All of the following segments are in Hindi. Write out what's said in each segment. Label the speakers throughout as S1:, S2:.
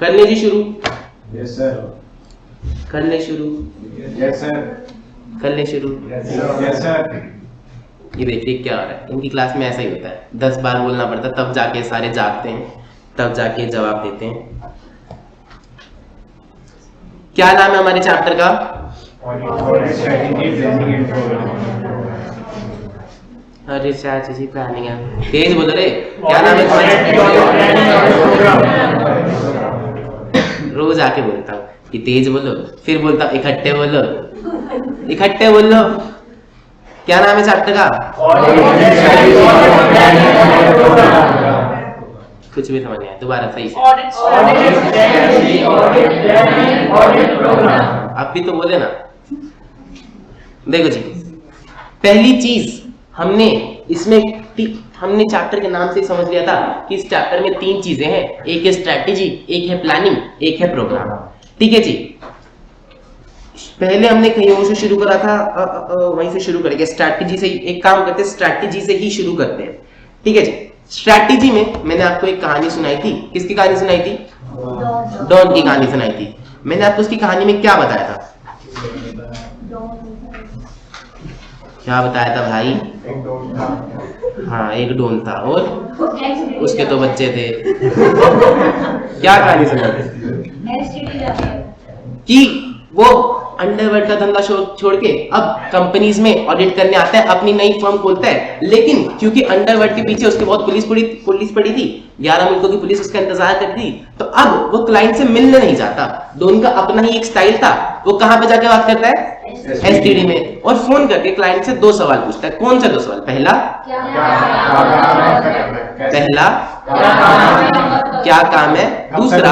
S1: कर ले जी शुरू।
S2: Yes sir.
S1: कर ले शुरू।
S2: Yes sir.
S1: कर ले शुरू।
S2: Yes sir.
S1: ये देखिए क्या हो रहा है, इनकी क्लास में ऐसा ही होता है, 10 बार बोलना पड़ता है तब जाके सारे जागते हैं, तब जाके जवाब देते हैं। क्या नाम है हमारे चैप्टर का? रिसर्च जी प्लानिंग है। तेज बोलो रे, क्या नाम है तुम्हारा? रोज आके बोलता हूँ कि तेज बोलो, फिर बोलता हूँ इकट्ठे बोलो, इकट्ठे बोलो। क्या नाम है चैप्टर का? कुछ भी समझ नहीं आया, दोबारा सही से। आप भी तो बोले ना। देखो जी, पहली चीज हमने इसमें हमने चैप्टर के नाम से ही समझ लिया था कि इस चैप्टर में 3 चीजें हैं, एक है स्ट्रैटेजी, एक है प्लानिंग, एक है प्रोग्राम। ठीक है जी, पहले हमने कहीं और से शुरू करा था, वहीं से शुरू करेंगे। स्ट्रैटेजी से एक काम करते हैं, स्ट्रैटेजी से ही शुरू करते हैं। ठीक है जी, स्ट्रैटेजी में मैंने आपको एक कहानी सुनाई थी। किसकी कहानी सुनाई थी? डॉन की कहानी सुनाई थी। मैंने आपको उसकी कहानी में क्या बताया था? क्या बताया था भाई? हाँ, एक डॉन था और उसके 2 बच्चे थे। क्या कहानी सुनाई कि वो अंडरवर्ल्ड का धंधा छोड़ के अब कंपनीज में ऑडिट करने आता है, अपनी नई फर्म खोलता है। लेकिन क्योंकि अंडरवर्ल्ड के पीछे उसकी बहुत पुलिस पड़ी थी, 11 मुल्कों की पुलिस उसका इंतजार करती थी, तो अब वो क्लाइंट से मिलने नहीं जाता। डॉन का अपना ही एक स्टाइल था, वो कहां पे जाके बात करता है? एसटीडी में, और फोन करके क्लाइंट से 2 सवाल पूछता है। कौन सा 2 सवाल? पहला क्या काम है, दूसरा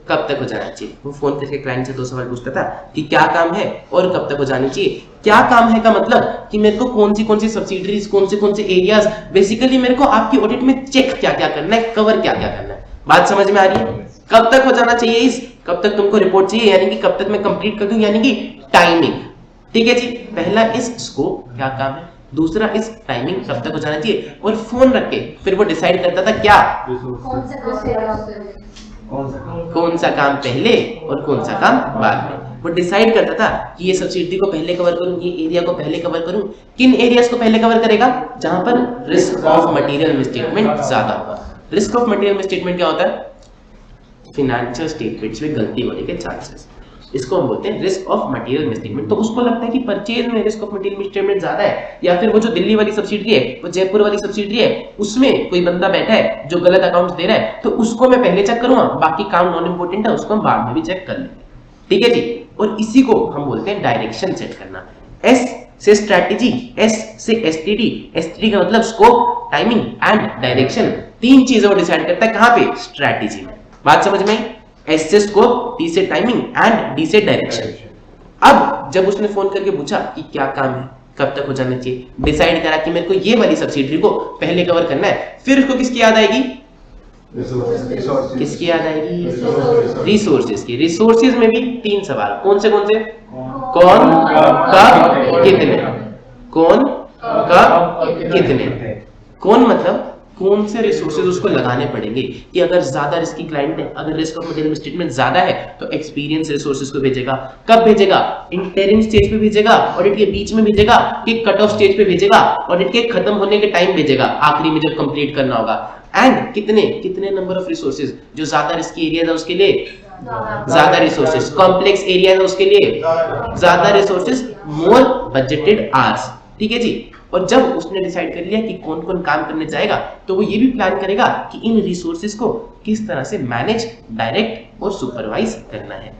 S1: कब तक हो जाना चाहिए। वो फोन करके क्लाइंट से 2 सवाल पूछता था कि क्या काम है और कब तक हो जानी चाहिए। क्या काम है का मतलब कि मेरे को कौन सी सब्सिडरीज, कौन से एरियाज, बेसिकली मेरे को आपकी ऑडिट में चेक क्या क्या करना है, कवर क्या क्या करना है। बात समझ में आ रही है? कब तक हो जाना चाहिए, इस कब तक तुमको रिपोर्ट चाहिए, यानी कि कब तक मैं कंप्लीट कर दूं, यानी कि टाइमिंग। ठीक है जी, पहला इस स्कोप क्या काम है, दूसरा इस टाइमिंग कब तक हो जाना चाहिए, और फोन रख के फिर वो डिसाइड करता था क्या कौन सा काम पहले और कौन सा काम बाद में। वो डिसाइड करता था कि ये सब्सिडी को पहले कवर करूं, ये एरिया को पहले कवर करूं। किन एरियाज को पहले कवर करेगा? जहां पर रिस्क ऑफ मटेरियल मिसस्टेटमेंट ज्यादा होगा। रिस्क ऑफ मटेरियल मिसस्टेटमेंट क्या होता है? फिनेंशियल स्टेटमेंट्स में गलती होने के चांसेस, इसको हम बोलते हैं रिस्क ऑफ मटेरियल मिसस्टेटमेंट। तो उसको लगता है कि परचेज में रिस्क ऑफ मटेरियल मिसस्टेटमेंट ज्यादा है, या फिर वो जो दिल्ली वाली सब्सिडी है, वो जयपुर वाली सब्सिडी है, उसमें कोई बंदा बैठा है जो गलत अकाउंट्स दे रहा है, तो उसको मैं पहले चेक करूंगा, बाकी काम नॉन इंपॉर्टेंट है, उसको हम बाद में भी चेक कर लेंगे। ठीक है जी, और इसी को हम बोलते हैं डायरेक्शन सेट करना। एस से स्ट्रैटेजी, एस से एसटीडी। एसटीडी का मतलब स्कोप, टाइमिंग एंड डायरेक्शन। 3 चीजें वो डिसाइड करता है कहां पे? स्ट्रैटेजी में। बात समझ में? एस से स्कोप, टी से टाइमिंग एंड डी से डायरेक्शन। अब जब उसने फोन करके पूछा कि क्या काम है, कब तक हो जाना चाहिए, डिसाइड करा कि मेरे को ये वाली सब्सिडी को पहले कवर करना है, फिर उसको किसकी याद आएगी? किसकी याद आएगी? रिसोर्सेज की। रिसोर्सेज में भी 3 सवाल। कौन से? कौन, कब, कितने। कौन, कब, कितने। कौन मतलब कौन से रिसोर्सेज उसको लगाने पड़ेंगे कि अगर ज्यादा रिस्की क्लाइंट है, अगर रिस्क ऑफ मटेरियल मिसस्टेटमेंट ज्यादा है, तो एक्सपीरियंस रिसोर्सेज को भेजेगा। कब भेजेगा? इंटरिम स्टेज पे भेजेगा, ऑडिट के बीच में भेजेगा, कि कट ऑफ स्टेज पे भेजेगा, ऑडिट के खत्म होने के टाइम भेजेगा, आखिरी में जब कंप्लीट करना होगा। एंड कितने नंबर ऑफ रिसोर्सेज, जो ज्यादा रिस्की एरिया है उसके लिए ज्यादा रिसोर्सेज, कॉम्प्लेक्स एरिया है उसके लिए ज्यादा रिसोर्सेज, मोर बजटेड आवर्स। ठीक है जी, और जब उसने डिसाइड कर लिया कि कौन कौन काम करने जाएगा, तो वो ये भी प्लान करेगा कि इन रिसोर्सेज को किस तरह से मैनेज, डायरेक्ट और सुपरवाइज करना है।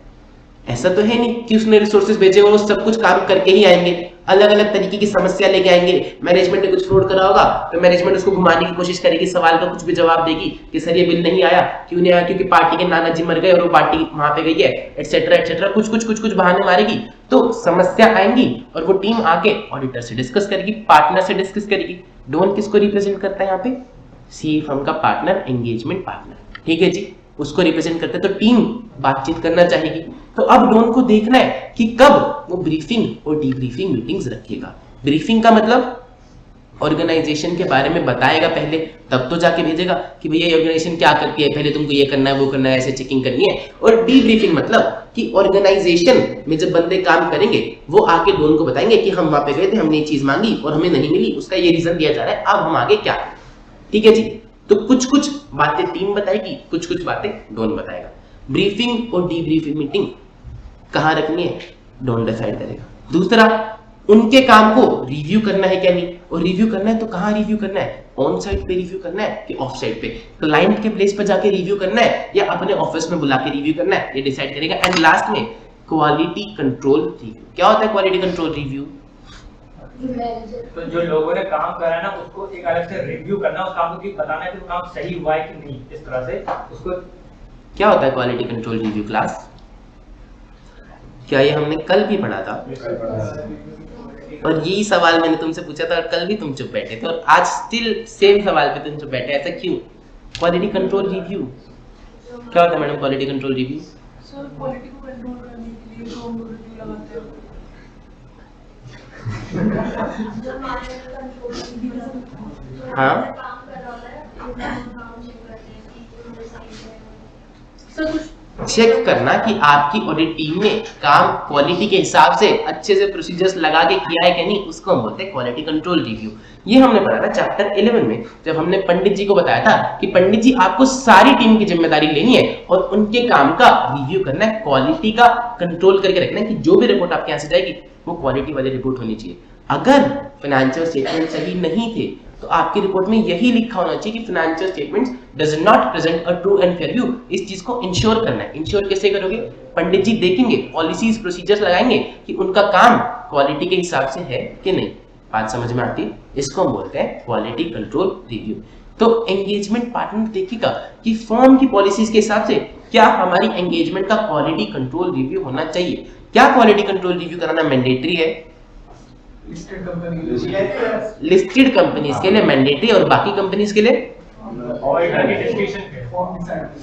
S1: ऐसा तो है नहीं कि उसने रिसोर्सेज भेजे और वो सब कुछ काम करके ही आएंगे, अलग अलग तरीके की समस्या लेके आएंगे। मैनेजमेंट ने कुछ फ्रॉड करा होगा तो मैनेजमेंट उसको घुमाने की कोशिश करेगी, सवाल का कुछ भी जवाब देगी कि सर ये बिल नहीं आया, क्यों नहीं आया, क्योंकि पार्टी के नाना जी मर गए और वो पार्टी वहां पे गई है, एटसेट्रा एटसेट्रा, कुछ बहाने मारेगी। तो समस्या आएंगी और वो टीम आके ऑडिटर से डिस्कस करेगी, पार्टनर से डिस्कस करेगी। डॉन किसको रिप्रेजेंट करता है यहाँ पे? सी फर्म का पार्टनर, एंगेजमेंट पार्टनर। ठीक है जी, उसको रिप्रेजेंट करते हैं, तो टीम बातचीत करना चाहेगी। तो अब डॉन को देखना है कि कब वो ब्रीफिंग और डीब्रीफिंग मीटिंग्स रखेगा। ब्रीफिंग का मतलब ऑर्गेनाइजेशन के बारे में बताएगा पहले, तब तो जाके भेजेगा कि भैया ये ऑर्गेनाइजेशन क्या करती है, पहले तुमको ये करना है, वो करना है, ऐसे चेकिंग करनी है। और डीब्रीफिंग मतलब कि ऑर्गेनाइजेशन में जब बंदे काम करेंगे वो आके डॉन को बताएंगे कि हम वहां पे गए थे, हमने ये चीज मांगी और हमें नहीं मिली, उसका ये रीजन दिया जा रहा है, अब हम आगे क्या करें। ठीक है जी। तो कुछ कुछ बातें टीम बताएगी, कुछ कुछ बातें डॉन बताएगा। ब्रीफिंग और डीब्रीफिंग मीटिंग कहाँ रखनी है, डॉन डिसाइड करेगा। दूसरा, उनके काम को रिव्यू करना है क्या नहीं, और रिव्यू करना है तो कहाँ रिव्यू करना है, ऑन साइट पे रिव्यू करना है कि ऑफ साइट पे, क्लाइंट के प्लेस पर जाके रिव्यू करना है या अपने ऑफिस में बुला के रिव्यू करना है, ये डिसाइड करेगा। एंड लास्ट में क्वालिटी कंट्रोल रिव्यू। क्या होता है क्वालिटी कंट्रोल रिव्यू?
S3: तो जो लोगों ने काम करा है ना उसको एक अलग से रिव्यू करना, उस काम को कि बताना है कि वो काम सही हुआ है कि नहीं, इस तरह से उसको।
S1: क्या होता है क्वालिटी कंट्रोल रिव्यू क्लास? क्या ये हमने कल भी पढ़ा था? और यही सवाल मैंने तुमसे पूछा था और कल भी तुम चुप बैठे थे और आज स्टिल सेम सवाल पे तुम चुप बैठे, ऐसा क्यों? क्वालिटी कंट्रोल रिव्यू क्या होता है madam? Quality control review
S4: sir quality को कंट्रोल करने के लिए तो हम रिव्यू लगाते हैं।
S1: हाँ,
S4: सर कुछ
S1: चेक करना कि आपकी ऑडिट टीम ने काम क्वालिटी के हिसाब से अच्छे से प्रोसीजर्स लगा के किया है कि नहीं, उसको हम बोलते हैं क्वालिटी कंट्रोल रिव्यू। ये हमने पढ़ा था चैप्टर 11 में, जब हमने पंडित जी को बताया था कि पंडित जी आपको सारी टीम की जिम्मेदारी लेनी है और उनके काम का रिव्यू करना है, क्वालिटी का कंट्रोल करके रखना है कि जो भी रिपोर्ट आपके यहाँ से जाएगी वो क्वालिटी वाली रिपोर्ट होनी चाहिए। अगर फाइनेंशियल स्टेटमेंट सही नहीं थे तो आपकी रिपोर्ट में यही लिखा होना चाहिए कि financial statements does not present a true and fair view. इस चीज को इंश्योर करना है। इंश्योर कैसे करोगे? पंडित जी देखेंगे, पॉलिसीज प्रोसीजर्स लगाएंगे कि उनका काम क्वालिटी के हिसाब से है कि नहीं। बात समझ में आती है? इसको हम बोलते हैं क्वालिटी कंट्रोल रिव्यू। तो एंगेजमेंट पार्टनर देखेगा कि फर्म की पॉलिसीज के हिसाब से क्या हमारी एंगेजमेंट का क्वालिटी कंट्रोल रिव्यू होना चाहिए। क्या क्वालिटी कंट्रोल रिव्यू कराना मैंडेटरी है? लिस्टेड कंपनीज के लिए मैंडेटरी और बाकी कंपनीज के लिए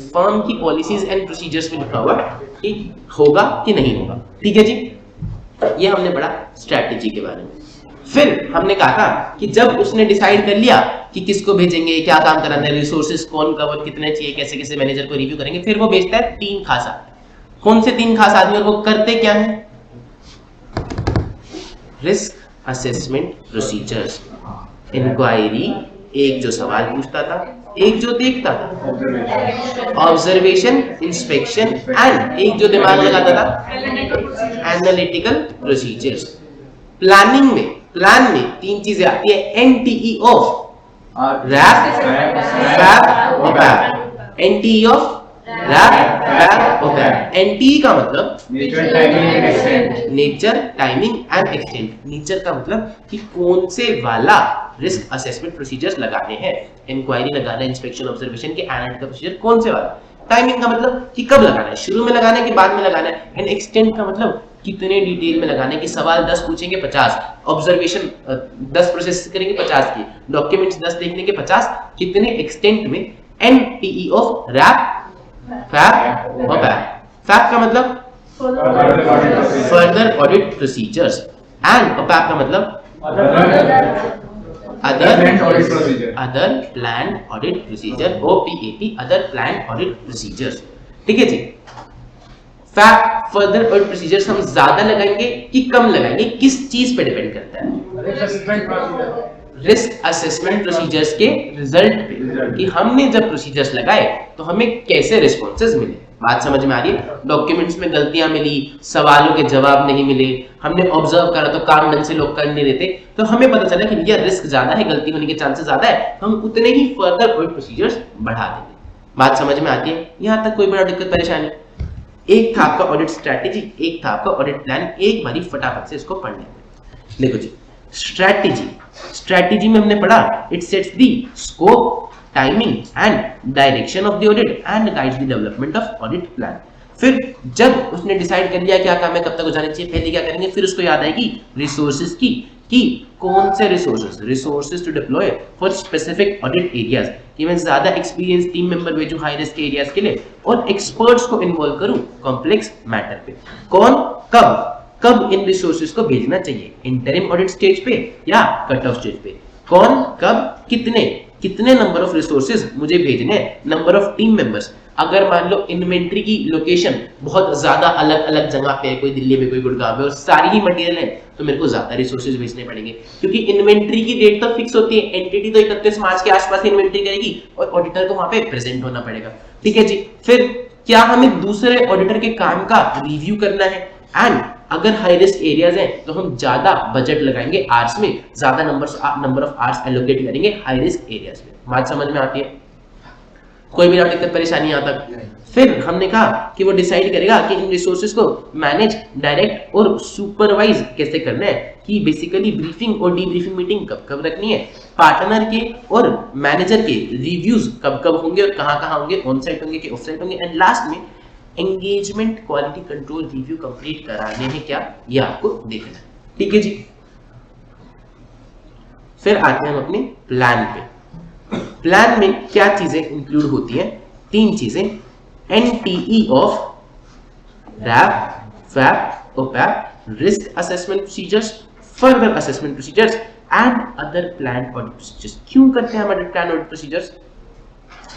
S1: फर्म की पॉलिसीज एंड प्रोसीजर्स में लिखा हुआ कि होगा कि नहीं होगा। ठीक है जी। ये हमने पढ़ा स्ट्रैटेजी के बारे में। फिर हमने कहा था कि जब उसने डिसाइड कर लिया कि किसको भेजेंगे, क्या काम कराना है, रिसोर्सेज कौन कब कितने चाहिए, कैसे कैसे मैनेजर को रिव्यू करेंगे, फिर वो भेजता है 3 खास आदमी। कौन से 3 खास आदमी और वो करते क्या है? रिस्क असेसमेंट प्रोसीजर्स, इंक्वायरी, एक जो सवाल पूछता था, एक जो देखता था, ऑब्जर्वेशन, इंस्पेक्शन एंड एक जो दिमाग लगाता था, एनालिटिकल प्रोसीजर्स। प्लानिंग में, प्लान में 3 चीजें आती है, एनटीई ऑफ रैप, फैब और पैब। एनटीई ऑफ रैप, फैब और पैब। एनटीई का मतलब nature, timing and extent. Nature का मतलब कि कौन से वाला रिस्क असेसमेंट प्रोसीजर्स लगाने हैं, इंक्वायरी लगाना है, इंस्पेक्शन, ऑब्जर्वेशन के एनालिटिकल प्रोसीजर कौन से वाला। टाइमिंग का मतलब कि कब लगाना है, शुरू में लगाना है कि बाद में लगाना है। एंड एक्सटेंट का मतलब कितने डिटेल में लगाना है, कि सवाल 10 पूछेंगे 50, ऑब्जर्वेशन 10 प्रोसेस करेंगे 50 की, डॉक्यूमेंट्स 10 देखने के 50, कितने एक्सटेंट में। एनटीई ऑफ रैप, फैब और पैब। फैब का मतलब फर्दर ऑडिट प्रोसीजर्स एंड पैब का मतलब other plan audit procedure, OPAP, other plan audit procedures. ठीक है जी। फैक्ट, फर्दर ऑडिट प्रोसीजर्स हम ज्यादा लगाएंगे कि कम लगाएंगे, किस चीज पे डिपेंड करता है? रिस्क असेसमेंट प्रोसीजर्स के रिजल्ट पे, कि हमने जब प्रोसीजर्स लगाए तो हमें कैसे रिस्पॉन्सेज मिले। बात समझ में आ रही है? डॉक्यूमेंट्स में गलतियां मिली, सवालों के जवाब नहीं मिले, हमने ऑब्जर्व करा तो काम ढंग से लोग कर नहीं रहते, तो हमें पता चला कि भैया रिस्क ज्यादा है, गलती होने के चांसेस ज्यादा है, तो हम उतने ही फर्दर ऑडिट प्रोसीजर्स बढ़ा देंगे। बात समझ में आती है? यहाँ तक कोई बड़ा दिक्कत परेशानी? एक था आपका ऑडिट स्ट्रैटेजी, एक था आपका ऑडिट प्लान। एक बारी फटाफट से इसको पढ़ लेंगे। देखो जी, स्ट्रैटेजी। स्ट्रैटेजी में हमने पढ़ा it sets the scope, timing and direction of the audit and guides the development of audit plan. फिर जब उसने डिसाइड कर लिया क्या काम है, कब तक हो जाना चाहिए, पहले क्या करेंगे, फिर उसको याद आएगी रिसोर्सेज की, कि कौन से resources to deploy for specific audit areas, कि मैं ज्यादा एक्सपीरियंस टीम मेंबर भेजूं हाई रिस्क एरियाज के लिए और एक्सपर्ट्स को इन्वॉल्व करूं कॉम्प्लेक्स मैटर पे। कौन, कब इन रिसोर्सेज को भेजना चाहिए, इंटरिम ऑडिट स्टेज पे या कट ऑफ स्टेज पे। कौन, कब, कितने नंबर ऑफ रिसोर्सेज मुझे भेजने हैं, नंबर ऑफ टीम मेंबर्स। अगर मान लो इन्वेंट्री की लोकेशन बहुत ज्यादा अलग अलग जगह पे है, कोई दिल्ली में कोई गुड़गांव में, और सारी ही मटेरियल है, तो मेरे को ज्यादा रिसोर्सेज भेजने पड़ेंगे, क्योंकि इन्वेंट्री की डेट तो फिक्स होती है, एंटिटी तो 31 मार्च के आसपास इन्वेंट्री करेगी और ऑडिटर को वहां पे प्रेजेंट होना पड़ेगा। ठीक है जी। फिर क्या हमें दूसरे ऑडिटर के काम का रिव्यू करना है, एंड अगर हाई रिस्क एरियाज हैं तो हम ज्यादा बजट लगाएंगे आवर्स में, ज्यादा नंबर ऑफ आवर्स एलोकेट करेंगे हाई रिस्क एरियाज में। बात समझ में आती है? कोई भी दिक्कत परेशानी यहाँ तक? फिर हमने कहा कि वो डिसाइड करेगा कि इन रिसोर्सेज को मैनेज, डायरेक्ट और सुपरवाइज कैसे करना है, कि बेसिकली ब्रीफिंग और डीब्रीफिंग मीटिंग कब कब रखनी है, पार्टनर के और मैनेजर के रिव्यूज कब कब होंगे और कहाँ होंगे, ऑन साइट होंगे कि ऑफ साइट होंगे, एंड लास्ट में engagement quality control review complete कराने हैं क्या, ये आपको देखना है। ठीक है जी। फिर आते हैं हम अपने प्लान पे। प्लान में क्या चीजें इंक्लूड होती हैं? 3 चीजें, NTE of RAP, FAP, OPAP, risk assessment procedures, further assessment procedures and other plan audit procedures. क्यों करते हैं हम अदर प्लान ऑडिट प्रोसीजर्स?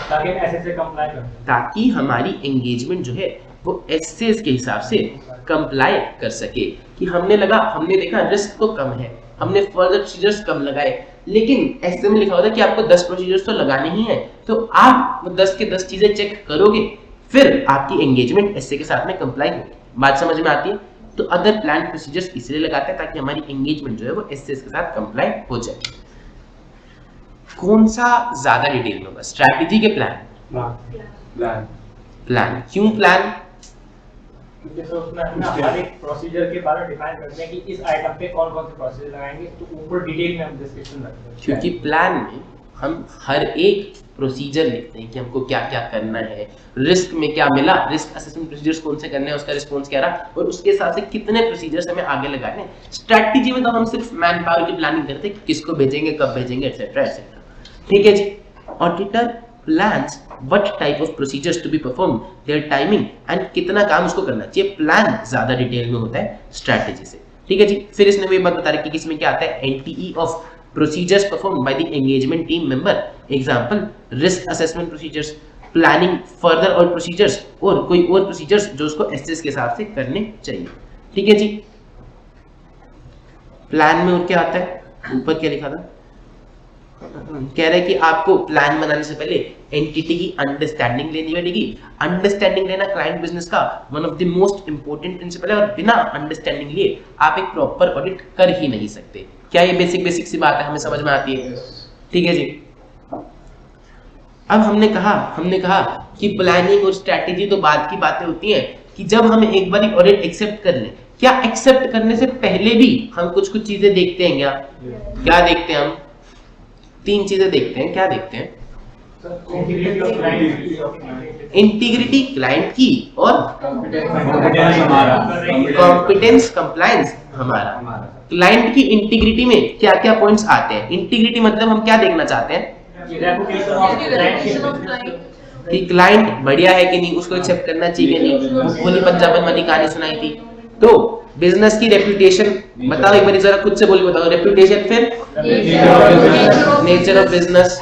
S3: ताकि ऐसे से कंप्लाई कर सकें,
S1: ताकि हमारी एंगेजमेंट जो है वो एसएस के हिसाब से कंप्लाई कर सके, कि हमने देखा रिस्क तो कम है, हमने फर्दर प्रोसीजर्स कम लगाए, लेकिन ऐसे में लिखा होता है कि आपको 10 प्रोसीजर्स तो लगाने ही है, तो आप वो 10 के 10 चीजें चेक करोगे, फिर आपकी एंगेजमेंट एसए के साथ में कंप्लाई होगी। बात समझ में आती है? तो अदर प्लान प्रोसीजर्स इसलिए लगाते हैं ताकि हमारी एंगेजमेंट जो है वो एसए के साथ कंप्लाई हो जाए। कौन सा ज्यादा डिटेल में होगा, स्ट्रैटेजी के प्लान? क्यों प्लान?
S3: जैसे उसमें ना हर एक प्रोसीजर के बारे में डिफाइन करते हैं कि इस आइटम पे कौन कौन से प्रोसीजर लगाएंगे, तो ऊपर डिटेल में हम डिस्क्रिप्शन रखते हैं,
S1: क्योंकि प्लान में हम हर एक प्रोसीजर लिखते हैं कि हमको क्या क्या करना है, रिस्क में क्या मिला, रिस्क असेसमेंट प्रोसीजर्स कौन से करने हैं, उसका रिस्पॉन्स क्या रहा, और उसके हिसाब से कितने प्रोसीजर्स हमें आगे लगाने हैं। स्ट्रैटेजी में तो हम सिर्फ मैन पावर की प्लानिंग करते हैं, किसको भेजेंगे, कब भेजेंगे, एटसेट्रा एटसेट्रा। ठीक है जी। Auditor plans what type of procedures to be perform, their timing and कितना काम उसको करना चाहिए। प्लान ज्यादा डिटेल में होता है स्ट्रैटेजी से। ठीक है जी। फिर इसने भी बात बता रही कि इसमें क्या आता है, NTE of procedures perform by the engagement team member, example risk assessment procedures, planning further और प्रोसीजर्स, और कोई और प्रोसीजर्स जो उसको एसएस के हिसाब से करने चाहिए। ठीक है जी। प्लान में और क्या आता है, ऊपर क्या लिखा था, कह रहे हैं कि आपको प्लान बनाने से पहले एंटिटी की अंडरस्टैंडिंग लेनी पड़ेगी। अंडरस्टैंडिंग लेना क्लाइंट बिजनेस का one of the most important principle है, और बिना अंडरस्टैंडिंग लिए आप एक प्रॉपर ऑडिट कर ही नहीं सकते। क्या ये बेसिक सी बात है, हमें समझ में आती है? ठीक है जी। अब हमने कहा कि प्लानिंग और स्ट्रैटेजी तो बाद की बातें होती हैं, कि जब हम एक बार ऑडिट एक्सेप्ट कर लें, क्या एक्सेप्ट करने से पहले भी हम कुछ चीजें देखते हैं? क्या देखते हैं हम? 3 चीजें देखते हैं। क्या देखते हैं? इंटीग्रिटी क्लाइंट की, और कॉम्पिटेंस कंप्लायंस हमारा। क्लाइंट की इंटीग्रिटी में क्या क्या पॉइंट्स आते हैं? इंटीग्रिटी मतलब हम क्या देखना चाहते हैं कि क्लाइंट बढ़िया है कि नहीं, उसको एक्सेप्ट करना चाहिए कि नहीं। भोली पंजाबन वाली कहानी सुनाई थी। तो बिजनेस की रेपुटेशन बताओ एक बार, जरा खुद से बोल बताओ। रेपुटेशन, फिर nature of business,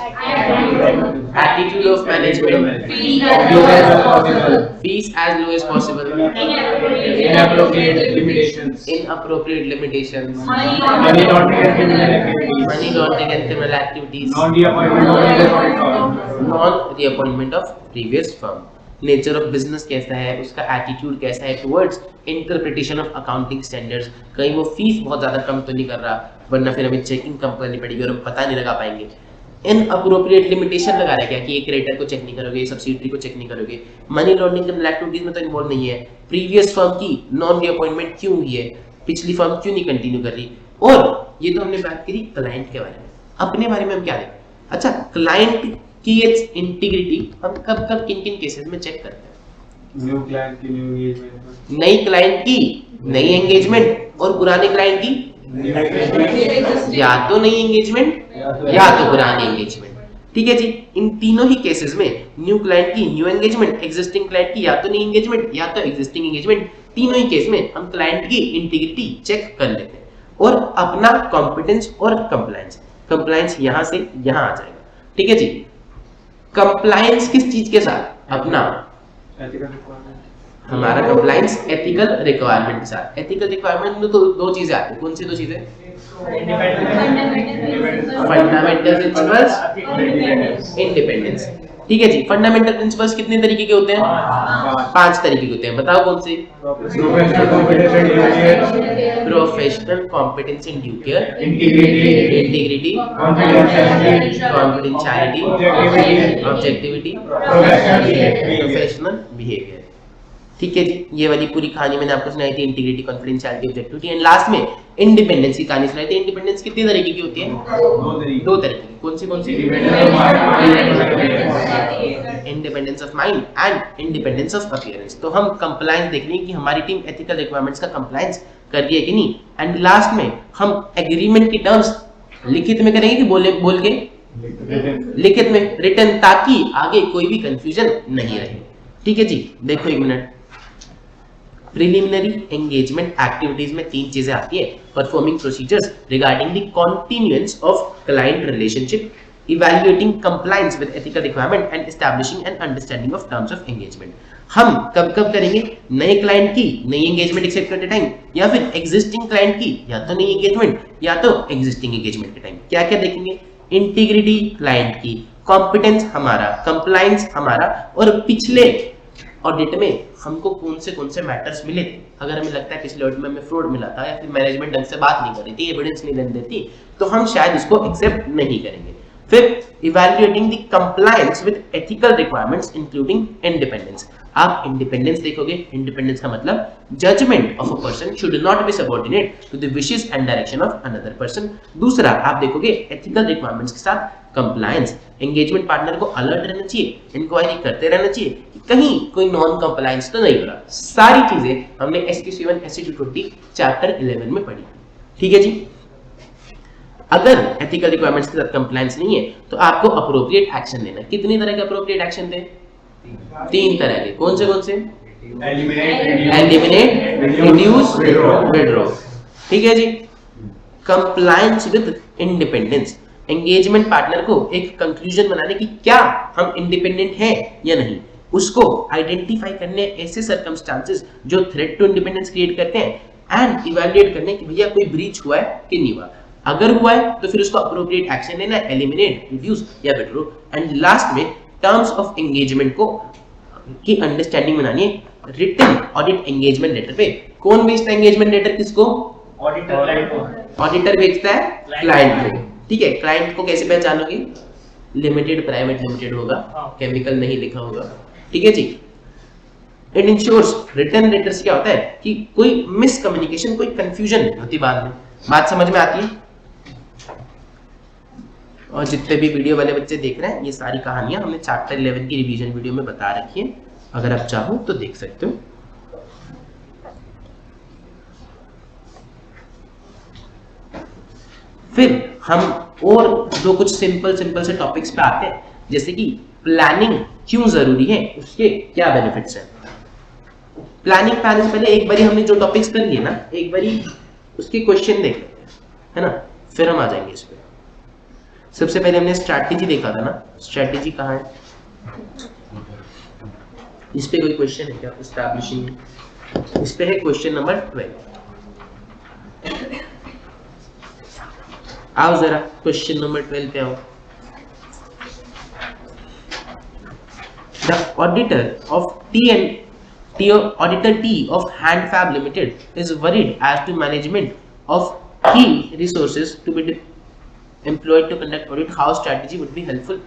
S1: attitude of management, fees as low as possible, inappropriate limitations, money laundering and criminal activities, non-reappointment of previous firm, nature of business कैसा है, उसका एटीट्यूड कैसा है towards interpretation of accounting standards, कहीं वो फीस बहुत ज्यादा कम तो नहीं कर रहा, वरना फिर हमें चेकिंग कम करनी पड़ेगी और हम पता नहीं लगा पाएंगे। इनअप्रोप्रिएट लिमिटेशन लगा रहा है क्या, कि एक क्रेडिटर को चेक नहीं करोगे, सब्सिडियरी को चेक नहीं करोगे। मनी लॉन्ड्रिंग क्रिमिनल एक्टिविटीज में तो इन्वॉल्व नहीं है। प्रीवियस फर्म की नॉन रीअपॉइंटमेंट क्यों हुई है, पिछली फर्म क्यों नहीं कंटिन्यू कर रही। और ये तो हमने बात करी क्लाइंट के बारे में। अपने बारे में हम क्या देखें? अच्छा, क्लाइंट की ये इंटीग्रिटी हम कब किन केसेस में चेक करते हैं?
S2: न्यू क्लाइंट की न्यू एंगेजमेंट,
S1: नई क्लाइंट की नई एंगेजमेंट, और पुराने क्लाइंट की या तो नई एंगेजमेंट या तो पुरानी एंगेजमेंट। ठीक है जी। इन तीनों ही केसेस में न्यू क्लाइंट की न्यू एंगेजमेंट, एग्जिस्टिंग क्लाइंट की या तो नई एंगेजमेंट या तो एग्जिस्टिंग एंगेजमेंट, तीनों ही केस में हम क्लाइंट की इंटीग्रिटी चेक कर लेते हैं और अपना कॉम्पिटेंस और कंप्लायंस। कंप्लायंस यहां से यहां आ जाएगा, ठीक है जी। कंप्लायंस किस चीज के साथ? अपना हमारा कंप्लायंस एथिकल रिक्वायरमेंट के साथ। एथिकल रिक्वायरमेंट में तो दो चीजें आती है, कौन सी दो चीजें? फंडामेंटल प्रिंसिपल्स, इंडिपेंडेंस, ठीक है जी। फंडामेंटल प्रिंसिपल्स कितने तरीके के होते हैं? 5 तरीके के होते हैं, बताओ कौन से? Professional competency and due care, integrity, confidentiality, objectivity, professional behaviour, ठीक है जी। ये वाली पूरी कहानी मैंने आपको सुनाई थी, integrity, confidentiality, objectivity, and last में इंडिपेंडेंस की कहानी सुनाई थी। इंडिपेंडेंस कितने तरीके की होती है? 2 तरीके की। कौन सी? Independence of mind and independence of appearance. तो हम कंप्लायंस देख रहे हैं कि हमारी टीम एथिकल रिक्वायरमेंट्स का कंप्लायंस कर रही है कि नहीं। एंड लास्ट में हम एग्रीमेंट की टर्म्स लिखित में करेंगे कि बोल के? लिखित में, रिटन, ताकि आगे कोई भी कंफ्यूजन नहीं रहे, ठीक है जी। देखो एक मिनट, प्रिलिमिनरी एंगेजमेंट एक्टिविटीज में 3 चीजें आती है। Performing procedures regarding the continuance of client relationship, evaluating compliance with ethical requirement and establishing an understanding of terms of engagement. हम कब कब करेंगे? नए क्लाइंट की नई एंगेजमेंट एक्सेप्ट करते टाइम, या फिर एग्जिस्टिंग क्लाइंट की या तो नई एंगेजमेंट या तो एग्जिस्टिंग एंगेजमेंट के टाइम। क्या क्या देखेंगे? इंटीग्रिटी क्लाइंट की, कॉम्पिटेंस हमारा, कंप्लायंस हमारा, और पिछले ऑडिट में हमको कौन से मैटर्स मिले थे। अगर हमें लगता है पिछले ऑडिट में हमें फ्रॉड मिला था या फिर मैनेजमेंट ढंग से बात नहीं कर रही थी, एविडेंस नहीं देती, तो हम शायद इसको एक्सेप्ट नहीं करेंगे। फिर evaluating the compliance with ethical requirements including independence. आप इंडिपेंडेंस देखोगे, इंडिपेंडेंस का मतलब judgement of a person should not be subordinate to the wishes and direction of another person. दूसरा आप देखोगे एथिकल रिक्वायरमेंट्स के साथ कंप्लायंस, एंगेजमेंट पार्टनर को अलर्ट रहना चाहिए, इंक्वायरी करते रहना चाहिए कि कहीं कोई नॉन कंप्लायंस तो नहीं हो रहा। सारी चीजें हमने SQ7 SC220 चैप्टर 11 में पढ़ी, ठीक है जी। अगर एथिकल रिक्वायरमेंट्स के साथ कंप्लायंस नहीं है तो आपको अप्रोप्रिएट एक्शन लेना है। कितनी तरह के अप्रोप्रिएट एक्शन थे? 3 तरह के। कौन से? एलिमिनेट, रिड्यूस, विथड्रॉ, ठीक है जी। Compliance with independence, engagement partner को एक कंक्लूजन बनाने की क्या हम इंडिपेंडेंट हैं या नहीं, उसको आइडेंटिफाई करने ऐसे सर्कमस्टांसेस जो थ्रेट टू इंडिपेंडेंस क्रिएट करते हैं, एंड इवैल्यूएट करने कि भैया कोई ब्रीच हुआ है कि नहीं हुआ। अगर हुआ है तो फिर उसको अप्रोप्रिएट एक्शन लेना है, एलिमिनेट, रिड्यूस या विथड्रॉ। एंड लास्ट में टर्म्स ऑफ एंगेजमेंट को की अंडरस्टैंडिंग बनानी है रिटन ऑडिट एंगेजमेंट लेटर पे। कौन भेजता है एंगेजमेंट लेटर? किसको? ऑडिटर भेजता है क्लाइंट को, ठीक है। क्लाइंट को कैसे पहचानोगे? लिमिटेड, प्राइवेट लिमिटेड होगा, केमिकल नहीं लिखा होगा, ठीक है जी। इट इंश्योर्स, रिटन लेटर्स क्या होता है कि कोई मिसकम्युनिकेशन, कोई कंफ्यूजन नहीं होती बाद में। बात समझ में आती है? और जितने भी वीडियो वाले बच्चे देख रहे हैं, ये सारी कहानियां हमने चैप्टर 11 की रिवीजन वीडियो में बता रखी है, अगर आप चाहो तो देख सकते हो। फिर हम और दो कुछ सिंपल से टॉपिक्स पे आते हैं, जैसे कि प्लानिंग क्यों जरूरी है, उसके क्या बेनिफिट्स हैं। प्लानिंग से पहले एक बारी हमने जो टॉपिक्स कर लिए ना, एक बारी उसके क्वेश्चन देख लेते हैं, है ना, फिर हम आ जाएंगे इस पे। सबसे पहले हमने स्ट्रैटेजी देखा था ना, स्ट्रैटेजी कहाँ है? इस पे कोई क्वेश्चन है क्या? एस्टैब्लिशिंग, इस पे है क्वेश्चन नंबर 12। आओ जरा क्वेश्चन नंबर 12 पे आओ। The auditor of Auditor T of Handfab Limited is worried as to management of key resources to be employed to conduct audit. How strategy would be helpful?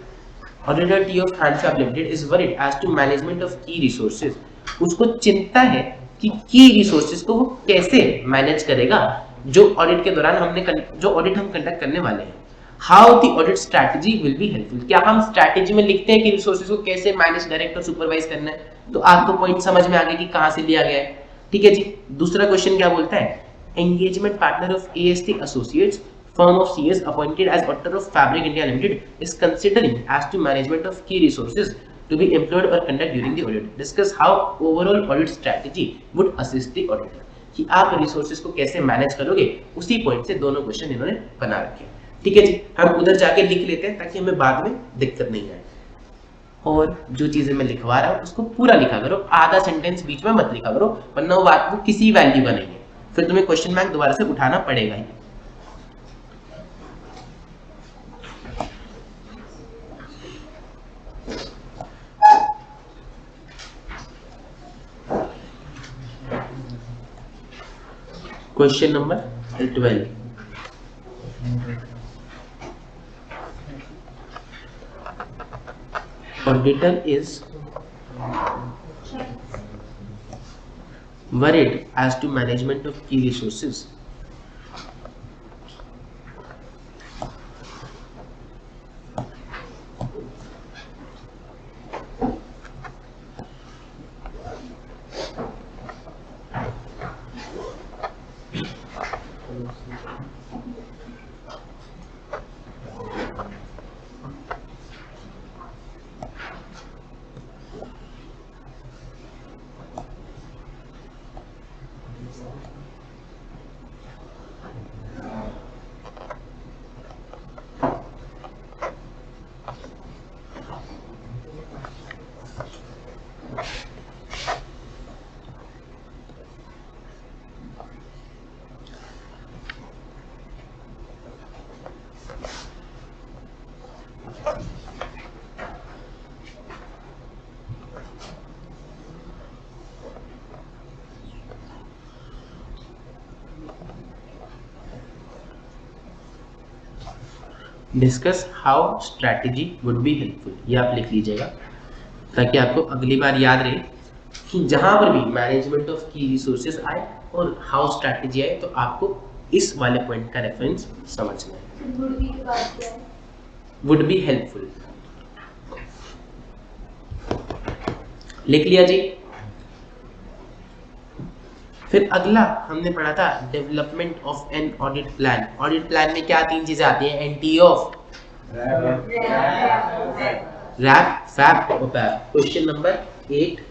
S1: Auditor T of Handfab Limited is worried as to management of key resources. उसको चिंता है कि की रिसोर्सेज को वो कैसे मैनेज करेगा जो ऑडिट के दौरान जो ऑडिट हम कंडक्ट करने वाले हैं। How the audit strategy will be helpful. क्या हम स्ट्रैटेजी में लिखते हैं कि रिसोर्सेज को कैसे मैनेज, डायरेक्ट और सुपरवाइज करना है, तो आपको पॉइंट समझ में आ गया कि कहां से लिया गया है, ठीक है जी। दूसरा क्वेश्चन क्या बोलता है? Engagement partner of AST associates firm of CS appointed as auditor of Fabric India Limited is considering as to management of key resources to be employed or conduct during the audit. Discuss how overall audit strategy would assist the auditor. कि आप रिसोर्सेज को कैसे मैनेज करोगे, उसी पॉइंट से दोनों क्वेश्चन इन्होंने बना रखे हैं, ठीक है जी, हम उधर जाके लिख लेते हैं ताकि हमें बाद में दिक्कत नहीं आए। और जो चीजें मैं लिखवा रहा हूँ उसको पूरा लिखा करो, आधा सेंटेंस बीच में मत लिखा करो, वरना वो बात वो किसी वैल्यू का नहीं है, फिर तुम्हें क्वेश्चन बैंक दोबारा से उठाना पड़ेगा ही। Question number 12, auditor is worried as to management of key resources. Discuss how strategy would be helpful, ये आप लिख लीजिएगा ताकि आपको अगली बार याद रहे कि जहां पर भी मैनेजमेंट ऑफ की रिसोर्सेज आए और हाउ स्ट्रैटेजी आए तो आपको इस वाले पॉइंट का रेफरेंस समझना है।
S5: वुड बी के बाद क्या है?
S1: वुड बी हेल्पफुल लिख लिया जी। फिर अगला हमने पढ़ा था development of an audit plan. Audit plan में क्या तीन चीजें आती हैं? एनटी ऑफ, रैप, फैप और पैप। क्वेश्चन नंबर 8,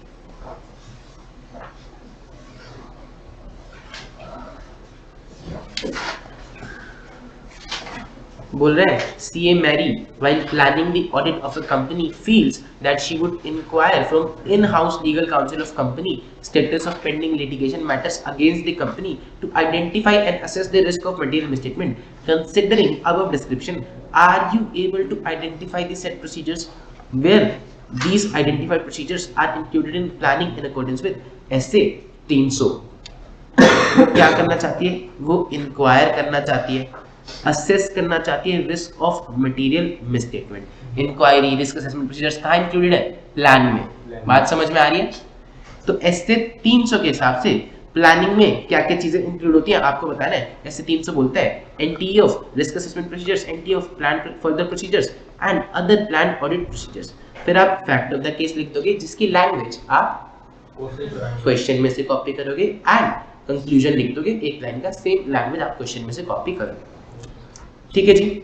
S1: बोल रहे हैं CA Mary while planning the audit of a company feels that she would inquire from in-house legal counsel of company status of pending litigation matters against the company to identify and assess the risk of material misstatement. Considering above description, are you able to identify the set procedures where these identified procedures are included in planning in accordance with SA 300? वो क्या करना चाहती है? वो इंक्वायर करना चाहती है, असेस करना चाहती है risk of material misstatement. Inquiry, risk assessment procedures कहाँ इंक्लूडेड है? प्लान में। बात समझ में आ रही है? तो ऐसे 300 के हिसाब से प्लानिंग में क्या क्या चीजें इंक्लूड होती हैं आपको बताना है। ऐसे 300 बोलता है NTA of risk assessment procedures, NTA of plan further procedures and other plan audit procedures. फिर आप फैक्ट ऑफ द केस लिख दोगे जिसकी लैंग्वेज आप क्वेश्चन में से कॉपी करोगे एंड कंक्लूजन लिख दोगे एक लाइन का, सेम लैंग्वेज आप क्वेश्चन में से कॉपी करोगे। ठीक है जी।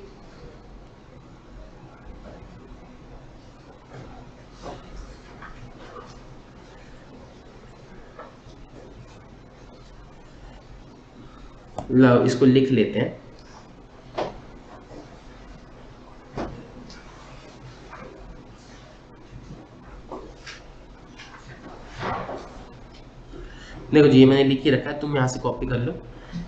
S1: लो इसको लिख लेते हैं। देखो जी, ये मैंने लिख के रखा है, तुम यहां से कॉपी कर लो।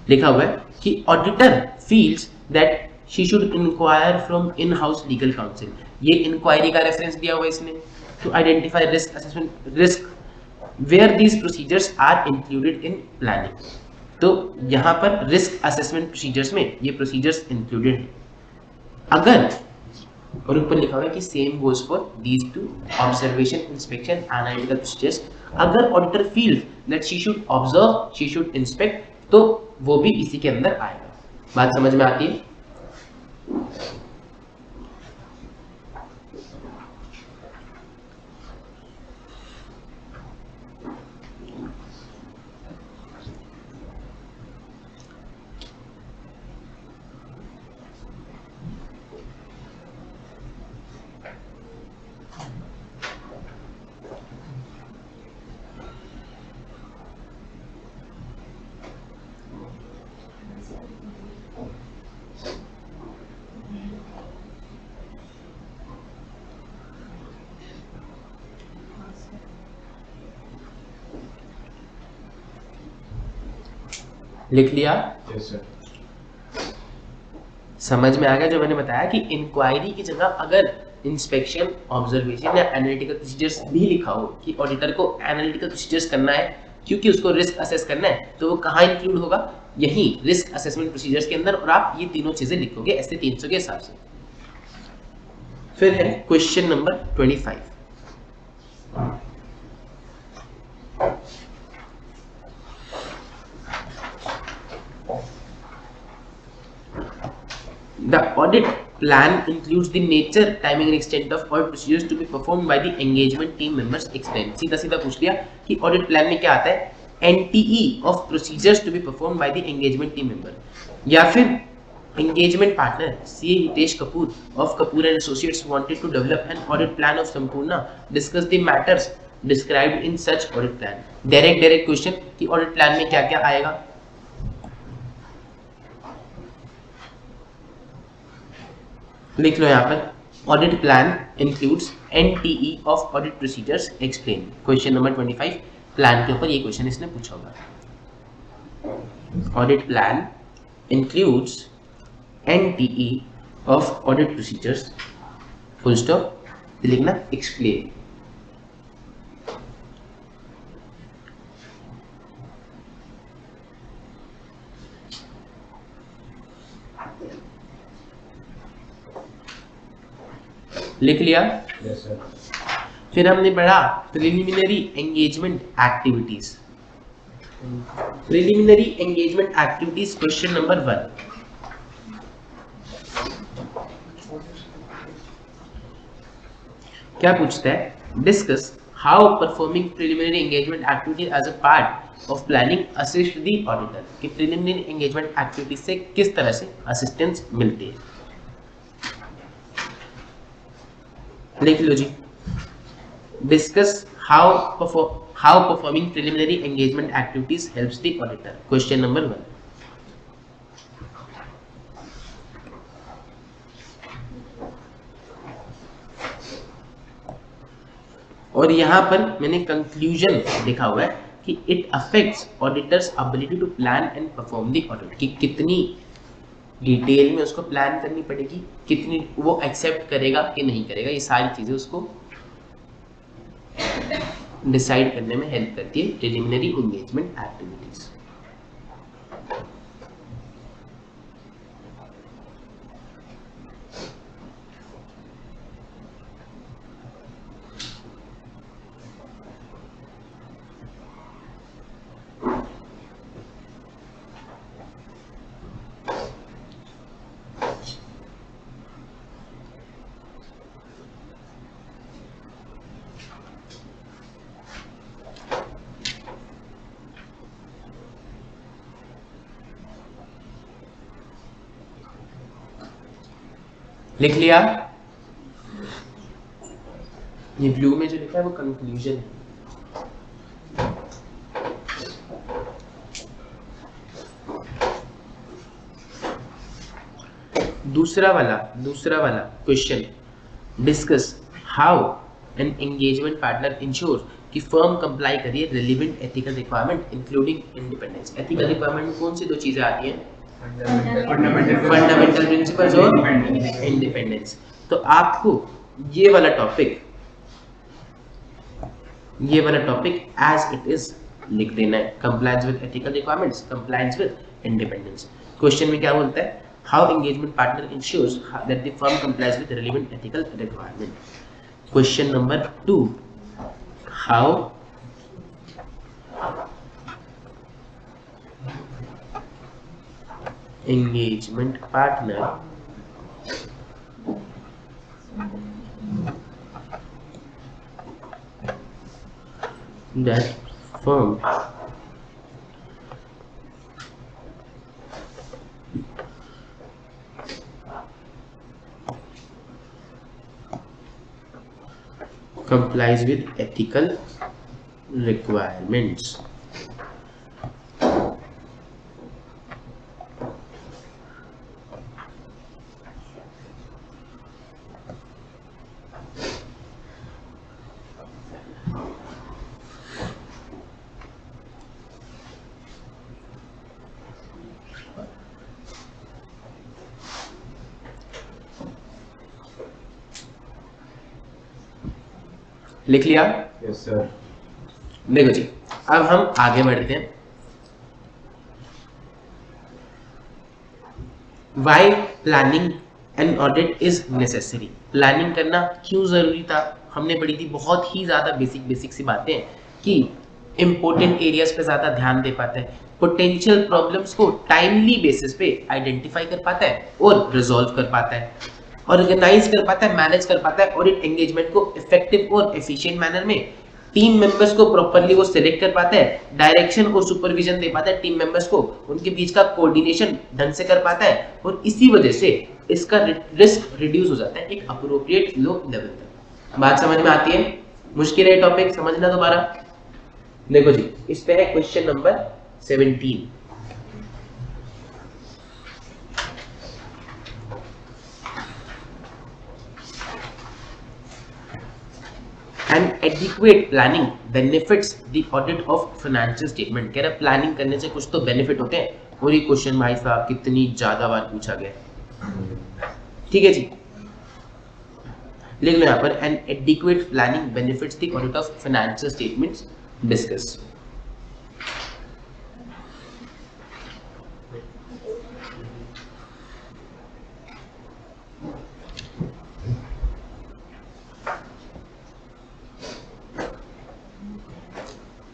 S1: लिखा हुआ है कि auditor feels that she should inquire from in house legal counsel. ये इंक्वायरी का रेफरेंस दिया हुआ है इसने, to identify risk assessment risk where these procedures are included in planning. तो यहाँ पर रिस्क असेसमेंट प्रोसीजर्स में ये प्रोसीजर्स इंक्लूडेड है। अगर, और ऊपर लिखा हुआ है कि same goes for these two observation, inspection, analytical procedures. अगर auditor feels that she should observe, she should inspect, तो वो भी इसी के अंदर आएगा। बात समझ में आती है? लिख लिया?
S2: Yes sir.
S1: समझ में आ गया जो मैंने बताया कि इंक्वायरी की जगह अगर इंस्पेक्शन, ऑब्जर्वेशन या एनालिटिकल प्रोसीजर्स भी लिखा हो कि ऑडिटर को एनालिटिकल प्रोसीजर्स करना है क्योंकि उसको रिस्क असेस करना है, तो वो कहाँ इंक्लूड होगा? यही रिस्क असेसमेंट प्रोसीजर्स के अंदर, और आप ये तीनों चीजें लिखोगे ऐसे 300 के हिसाब से। फिर है question number 25। The audit plan includes the nature, timing and extent of audit procedures to be performed by the engagement team members. Explain. सीधा सीधा पूछ लिया कि audit plan में क्या आता है? NTE of procedures to be performed by the engagement team member, या फिर engagement partner CA Hitesh Kapoor of Kapoor and Associates wanted to develop an audit plan of Sampurna, discuss the matters described in such audit plan. Direct question कि audit plan में क्या क्या आएगा? लिख लो यहाँ पर audit plan includes NTE of audit procedures, explain. Question number 25 plan के ऊपर ये क्वेश्चन इसने पूछा होगा। Audit plan includes NTE of audit procedures, full stop, लिखना एक्सप्लेन। लिख लिया?
S2: Yes sir.
S1: फिर हमने पढ़ा preliminary engagement activities. Preliminary engagement activities question number 1। क्या पूछता है? Discuss how performing preliminary engagement activity as a part of planning assist the auditor, कि प्रिलिमिनरी एंगेजमेंट एक्टिविटी से किस तरह से असिस्टेंस मिलती है। लिख लो जी। Discuss how performing preliminary engagement activities helps the auditor, question number 1। और यहां पर मैंने कंक्लूजन लिखा हुआ है कि it affects auditor's ability to plan and perform the audit, कि कितनी डिटेल में उसको प्लान करनी पड़ेगी, कितनी वो एक्सेप्ट करेगा कि नहीं करेगा, ये सारी चीजें उसको डिसाइड करने में हेल्प करती है प्रिलिमिनरी एंगेजमेंट एक्टिविटीज। लिख लिया? ये ब्लू में जो लिखा है वो कंक्लूजन है। दूसरा वाला question, discuss how an engagement partner ensure कि फर्म कंप्लाई करिए relevant ethical requirement including independence. Ethical requirement में कौन सी दो चीजें आती हैं? फंडामेंटल प्रिंसिपल्स और इंडिपेंडेंस। तो आपको ये वाला टॉपिक एज इट इज लिख देना है, compliance with ethical requirements, compliance with independence. Question में क्या बोलता है? How engagement partner ensures that the firm complies with relevant ethical requirement. Question number 2, how engagement partner that firm complies with ethical requirements. लिख लिया?
S2: यस सर।
S1: देखो जी, अब हम आगे बढ़ते हैं। Why planning and audit is necessary. Planning करना क्यों जरूरी था? हमने पढ़ी थी बहुत ही ज्यादा बेसिक सी बातें कि इंपॉर्टेंट एरियाज पे ज्यादा ध्यान दे पाता है, पोटेंशियल प्रॉब्लम्स को टाइमली बेसिस पे आइडेंटिफाई कर पाता है और रिजॉल्व कर पाता है, ऑर्गेनाइज कर पाता है, मैनेज कर पाता है, ऑडिट एंगेजमेंट को इफेक्टिव और एफिशिएंट मैनर में, टीम मेंबर्स को प्रॉपर्ली वो सिलेक्ट कर पाता है, डायरेक्शन और सुपरविजन दे पाता है टीम मेंबर्स को, उनके बीच का कोऑर्डिनेशन ढंग से कर पाता है, और इसी वजह से इसका रिस्क रिड्यूस हो जाता है एक अप्रोप्रिएट लो लेवल तक। बात समझ में आती है? मुश्किल है टॉपिक, समझना दोबारा। देखो जी, इस पे है question number 17। And adequate planning benefits the audit of financial statement. कह रहा प्लानिंग करने से कुछ तो बेनिफिट होते हैं, और ये क्वेश्चन भाई साहब कितनी ज्यादा बार पूछा गया। ठीक है जी, लिख लो यहाँ पर, and adequate planning benefits the audit of financial statements discuss.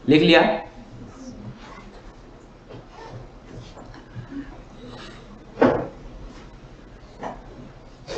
S1: लिख लिया?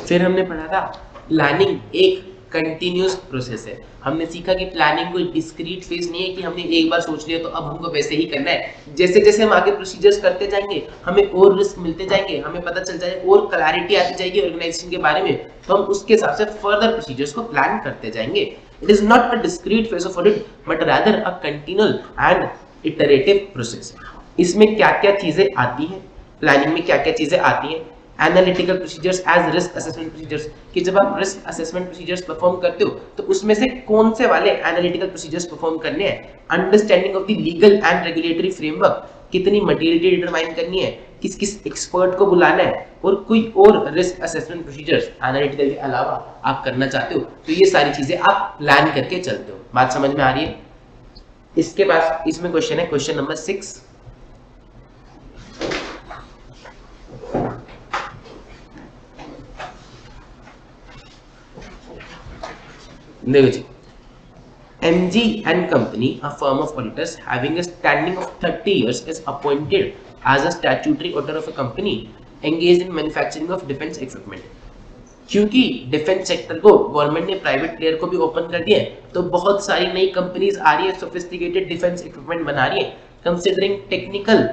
S1: फिर हमने पढ़ा था प्लानिंग एक कंटिन्यूअस प्रोसेस है। हमने सीखा कि प्लानिंग कोई डिस्क्रीट फेज नहीं है कि हमने एक बार सोच लिया तो अब हमको वैसे ही करना है। जैसे जैसे हम आगे प्रोसीजर्स करते जाएंगे हमें और रिस्क मिलते जाएंगे, हमें पता चल जाएगा और क्लैरिटी आती जाएगी ऑर्गेनाइजेशन के बारे में, तो हम उसके हिसाब से फर्दर प्रोसीजर्स को प्लान करते जाएंगे। It is not a discrete phase of audit, but rather a continual and iterative process. इसमें क्या-क्या चीजें आती हैं, प्लानिंग में क्या-क्या चीजें आती हैं? Analytical procedures as risk assessment procedures, कि जब आप रिस्क असेसमेंट प्रोसीजर्स परफॉर्म करते हो तो उसमें से कौन से वाले एनालिटिकल प्रोसीजर्स परफॉर्म करने हैं? Understanding of the legal and regulatory framework, कितनी मटेरियलिटी डिटरमाइन करनी है, किस किस एक्सपर्ट को बुलाना है, और कोई और रिस्क असेसमेंट प्रोसीजर्स एनालिटिकल के अलावा आप करना चाहते हो, तो ये सारी चीजें आप प्लान करके चलते हो। बात समझ में आ रही है? इसके पास इसमें क्वेश्चन है, क्वेश्चन नंबर 6। देखो जी, MG and Company, a firm of auditors having a standing of 30 years, is appointed as a statutory auditor of a company engaged in manufacturing of defense equipment. क्योंकि डिफेंस सेक्टर को गवर्नमेंट ने प्राइवेट प्लेयर को भी ओपन कर दिया है, तो बहुत सारी नई कंपनीज आ रही है, सोफिस्टिकेटेड डिफेंस इक्विपमेंट बना रही है। Considering technical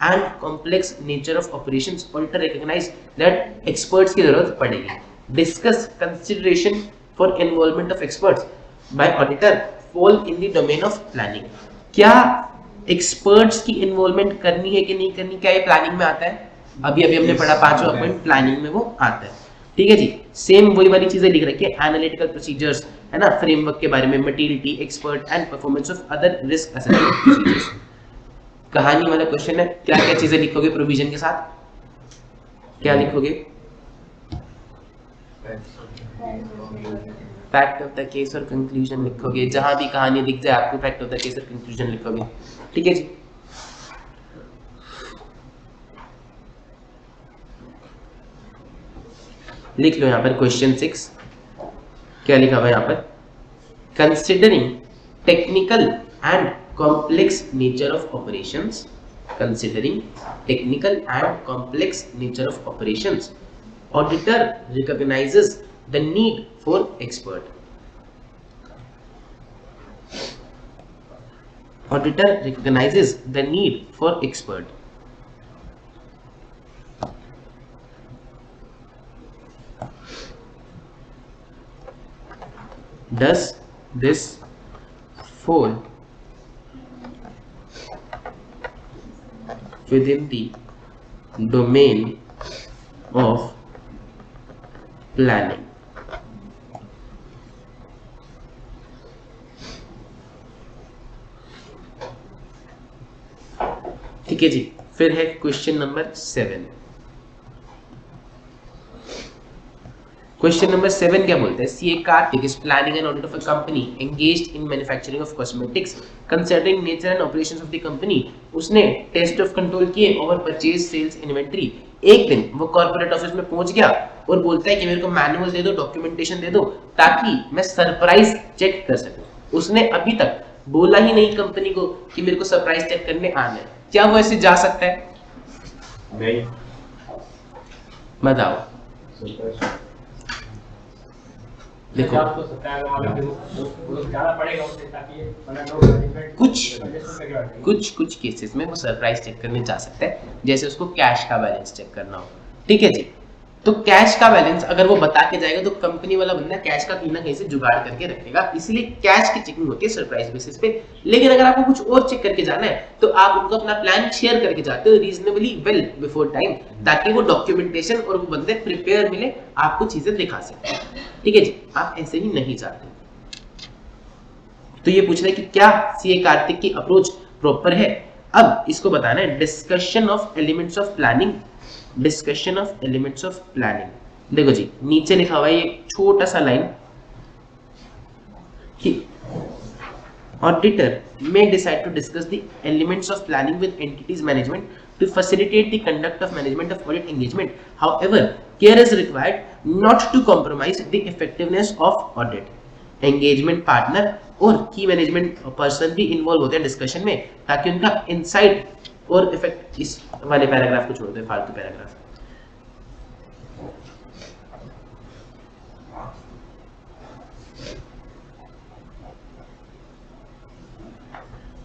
S1: and complex nature of operations, auditor recognize that experts की जरूरत पड़ेगी। Discuss consideration for involvement of experts by auditor fall in the domain of planning. क्या एक्सपर्ट्स की इन्वॉल्वमेंट करनी है कि नहीं करनी, क्या ये प्लानिंग में आता है? अभी अभी हमने पढ़ा 5वां पॉइंट, प्लानिंग में वो आता है। ठीक है जी, सेम वही वाली चीजें लिख रखी है, एनालिटिकल प्रोसीजर्स है ना, फ्रेमवर्क के बारे में, materiality, expert and performance of other risk assessment procedures. कहानी वाला क्वेश्चन है, क्या क्या चीजें लिखोगे प्रोविजन के साथ? क्या लिखोगे? फैक्ट ऑफ द केस और कंक्लूजन लिखोगे। जहां भी कहानी दिख जाए आपको फैक्ट ऑफ द केस और कंक्लूजन लिखोगे। ठीक है जी, लिख लो यहाँ पर क्वेश्चन 6। क्या लिखा हुआ है यहाँ पर? Considering technical and complex nature of operations, considering technical and complex nature of operations, auditor recognises the need for expert. Auditor recognizes the need for expert. Does this fall within the domain of planning? ठीक है जी, फिर है क्वेश्चन नंबर 7। क्वेश्चन नंबर 7 क्या बोलते हैं? CA Kartik is planning an audit of a company engaged in manufacturing of cosmetics considering nature and operations of the company. उसने टेस्ट ऑफ कंट्रोल किए ओवर परचेज सेल्स इन्वेंटरी। एक दिन वो कॉर्पोरेट ऑफिस में पहुंच गया और बोलता है कि मेरे को मैनुअल दे दो, डॉक्यूमेंटेशन दे दो, ताकि मैं सरप्राइज चेक कर सकूं। उसने अभी तक बोला ही नहीं कंपनी को कि मेरे को सरप्राइज चेक करने आना है। क्या वो ऐसे जा सकता है?
S2: नहीं।
S1: बताओ। देखो
S3: आपको सत्याग्रह वाला वो जाना पड़ेगा उससे, ताकि ये वरना लोग मैनेजमेंट
S1: कुछ केसेस में वो सरप्राइज चेक करने जा सकता है, जैसे उसको कैश का बैलेंस चेक करना हो। ठीक है जी। तो कैश का बैलेंस अगर वो बता के जाएगा तो कंपनी वाला बंदा कैश का कहीं ना कहीं से जुगाड़ करके रखेगा, इसलिए कैश की चेकिंग होती है सरप्राइज बेसिस पे। लेकिन अगर आपको कुछ और चेक करके जाना है तो आप उनको अपना प्लान शेयर करके जाते हो रीजनेबली वेल बिफोर टाइम, ताकि वो डॉक्यूमेंटेशन और वो बंदे प्रिपेयर मिले, आपको चीजें दिखा सके। ठीक है जी। आप ऐसे ही नहीं जाते। तो ये पूछ रहे हैं कि क्या सीए कार्तिक की अप्रोच प्रॉपर है। अब इसको बताना है discussion of elements of planning. Discussion of elements of planning. देखो जी, नीचे लिखा हुआ है ये छोटा सा लाइन कि auditor may decide to discuss the elements of planning with entities management to facilitate the conduct of management of audit engagement. However, care is required not to compromise the effectiveness of audit. Engagement partner और की मैनेजमेंट पर्सन भी इन्वॉल्व होते हैं डिस्कशन में, ताकि उनका इनसाइट और इफेक्ट। इस वाले पैराग्राफ को छोड़ दो, फालतू पैराग्राफ।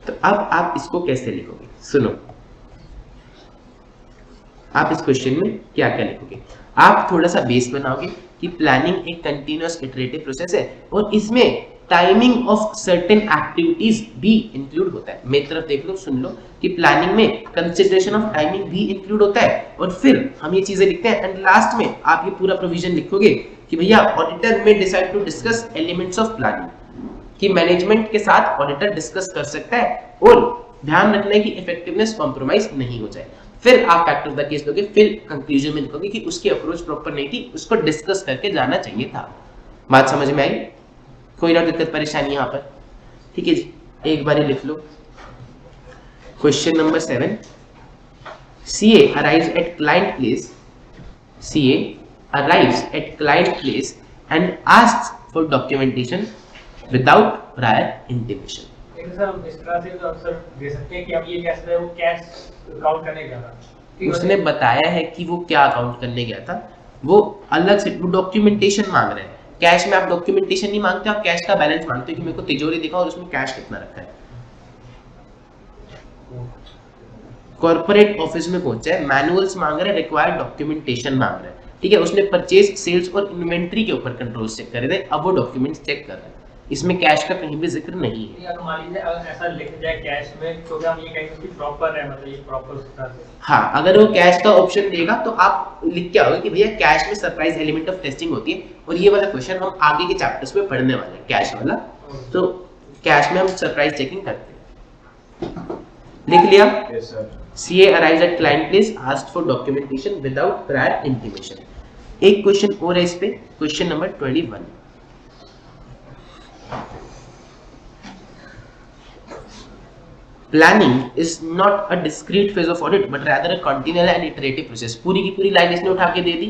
S1: तो अब आप इसको कैसे लिखोगे? सुनो, आप इस क्वेश्चन में क्या क्या लिखोगे? आप थोड़ा सा बेस बनाओगे कि प्लानिंग एक कंटिन्यूअस इटरेटिव प्रोसेस है और इसमें टाइमिंग ऑफ सर्टेन एक्टिविटीज भी इंक्लूड होता है। मेरी तरफ देख लो, सुन लो कि प्लानिंग में कंसिडरेशन ऑफ टाइमिंग भी इंक्लूड होता है। और फिर हम ये चीजें लिखते हैं एंड लास्ट में आप ये पूरा प्रोविजन लिखोगे कि भैया auditor may decide to discuss elements of planning, कि मैनेजमेंट के साथ ऑडिटर डिस्कस कर सकता है और ध्यान रखना है कि इफेक्टिवनेस कॉम्प्रोमाइज नहीं हो जाए। फिर आप फैक्ट ऑफ द केस लोगे, फिर कंक्लूजन में लिखोगे कि उसकी अप्रोच प्रॉपर नहीं थी, उसको डिस्कस करके जाना चाहिए था। बात समझ में आई? कोई ना दिक्कत परेशानी यहाँ पर? ठीक है जी, एक बार लिख लो। Question number 7, CA arrives at client place. CA arrives at client place and asks for documentation without prior intimation.
S3: लेकिन सर हम इस तरह से तो अक्सर दे सकते हैं कि अब ये कैसे है, वो कैश काउंट करने गया था।
S1: उसने बताया है कि वो क्या अकाउंट करने गया था, वो अलग से डॉक्यूमेंटेशन मांग रहे हैं। कैश में आप डॉक्यूमेंटेशन नहीं मांगते, आप कैश का बैलेंस मांगते हो कि मेरे को तिजोरी दिखाओ और उसमें कैश कितना रखा है। कॉर्पोरेट ऑफिस में पहुंचा है, मैनुअल्स मांग रहे हैं, रिक्वायर्ड डॉक्यूमेंटेशन मांग रहे हैं। ठीक है, उसने परचेज, सेल्स और इन्वेंट्री के ऊपर कंट्रोल चेक करे थे, अब वो डॉक्यूमेंट्स चेक कर रहे हैं। इसमें कैश का कहीं भी जिक्र नहीं है।
S3: अगर मान लीजिए अगर ऐसा लिख जाए कैश में, तो हम ये कहेंगे कि प्रॉपर है, मतलब ये प्रॉपर तरह से।
S1: हाँ, अगर वो कैश का ऑप्शन देगा तो आप लिख के आओगे कि भैया कैश में सरप्राइज एलिमेंट ऑफ टेस्टिंग होती है, और ये वाला क्वेश्चन हम आगे के चैप्टर्स में पढ़ने वाले हैं, कैश वाला। तो कैश में हम सरप्राइज चेकिंग करते हैं। लिख लिया?
S2: Yes sir.
S1: CA arrives at client place, asked for documentation without prior intimation. एक क्वेश्चन और है इस पे, question number 21। Planning is not a discrete phase of audit, but rather a continual and iterative process. पूरी की पूरी लाइन इसने उठा के दे दी।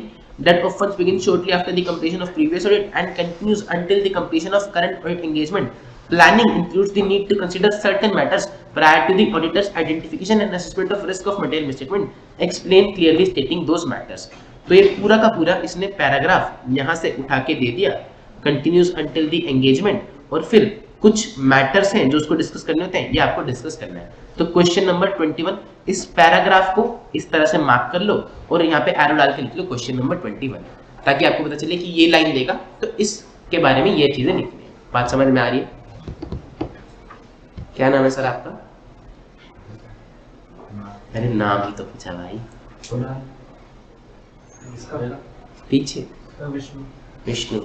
S1: That often begins shortly after the completion of previous audit and continues until the completion of current audit engagement. Planning includes the need to consider certain matters prior to the auditor's identification and assessment of risk of material misstatement. Explain clearly stating those matters. तो ये पूरा का पूरा इसने पैराग्राफ यहाँ से उठा के दे दिया, continues until the engagement, और फिर कुछ मैटर्स हैं जो उसको डिस्कस करने होते हैं, ये आपको डिस्कस करना है। तो क्वेश्चन नंबर 21, इस पैराग्राफ को इस तरह से मार्क कर लो और यहाँ पे एरो डाल के लिख लो क्वेश्चन नंबर 21, ताकि आपको पता चले कि ये लाइन देगा तो इसके बारे में ये चीजें लिखनी है। बात समझ में आ रही है? क्या नाम है सर आपका? अरे नाम ही तो पूछा भाई, पीछे विष्णु।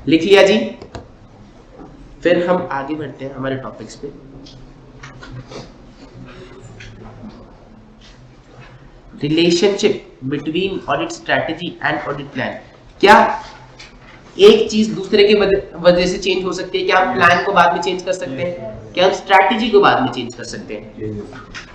S1: लिख लिया जी? फिर हम आगे बढ़ते हैं हमारे टॉपिक्स पे। Relationship between audit strategy and audit plan. क्या एक चीज दूसरे के वजह से चेंज हो सकती है? क्या हम प्लान को बाद में चेंज कर सकते हैं? क्या हम स्ट्रैटेजी को बाद में चेंज कर सकते हैं?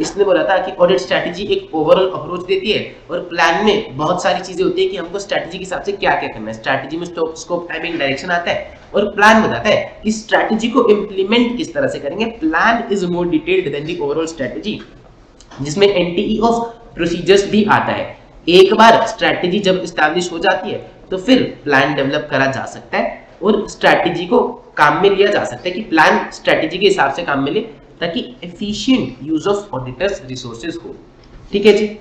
S1: इसने बोला था कि ऑडिट स्ट्रैटेजी एक ओवरऑल अप्रोच देती है और प्लान में बहुत सारी चीजें होती है कि हमको स्ट्रैटेजी के हिसाब से क्या क्या करना है। स्ट्रैटेजी में स्कोप, टाइमिंग, डायरेक्शन आता है और प्लान बताता है कि स्ट्रैटेजी को इंप्लीमेंट किस तरह से करेंगे। Plan is more detailed than the overall strategy, जिसमें एनटीई ऑफ प्रोसीजर्स भी आता है। एक बार स्ट्रैटेजी जब एस्टैब्लिश हो जाती है तो फिर प्लान डेवलप करा जा सकता है और स्ट्रैटेजी को काम में लिया जा सकता है कि प्लान स्ट्रैटेजी के हिसाब से काम में ले ताकि efficient use of auditors resources हो। ठीक है जी।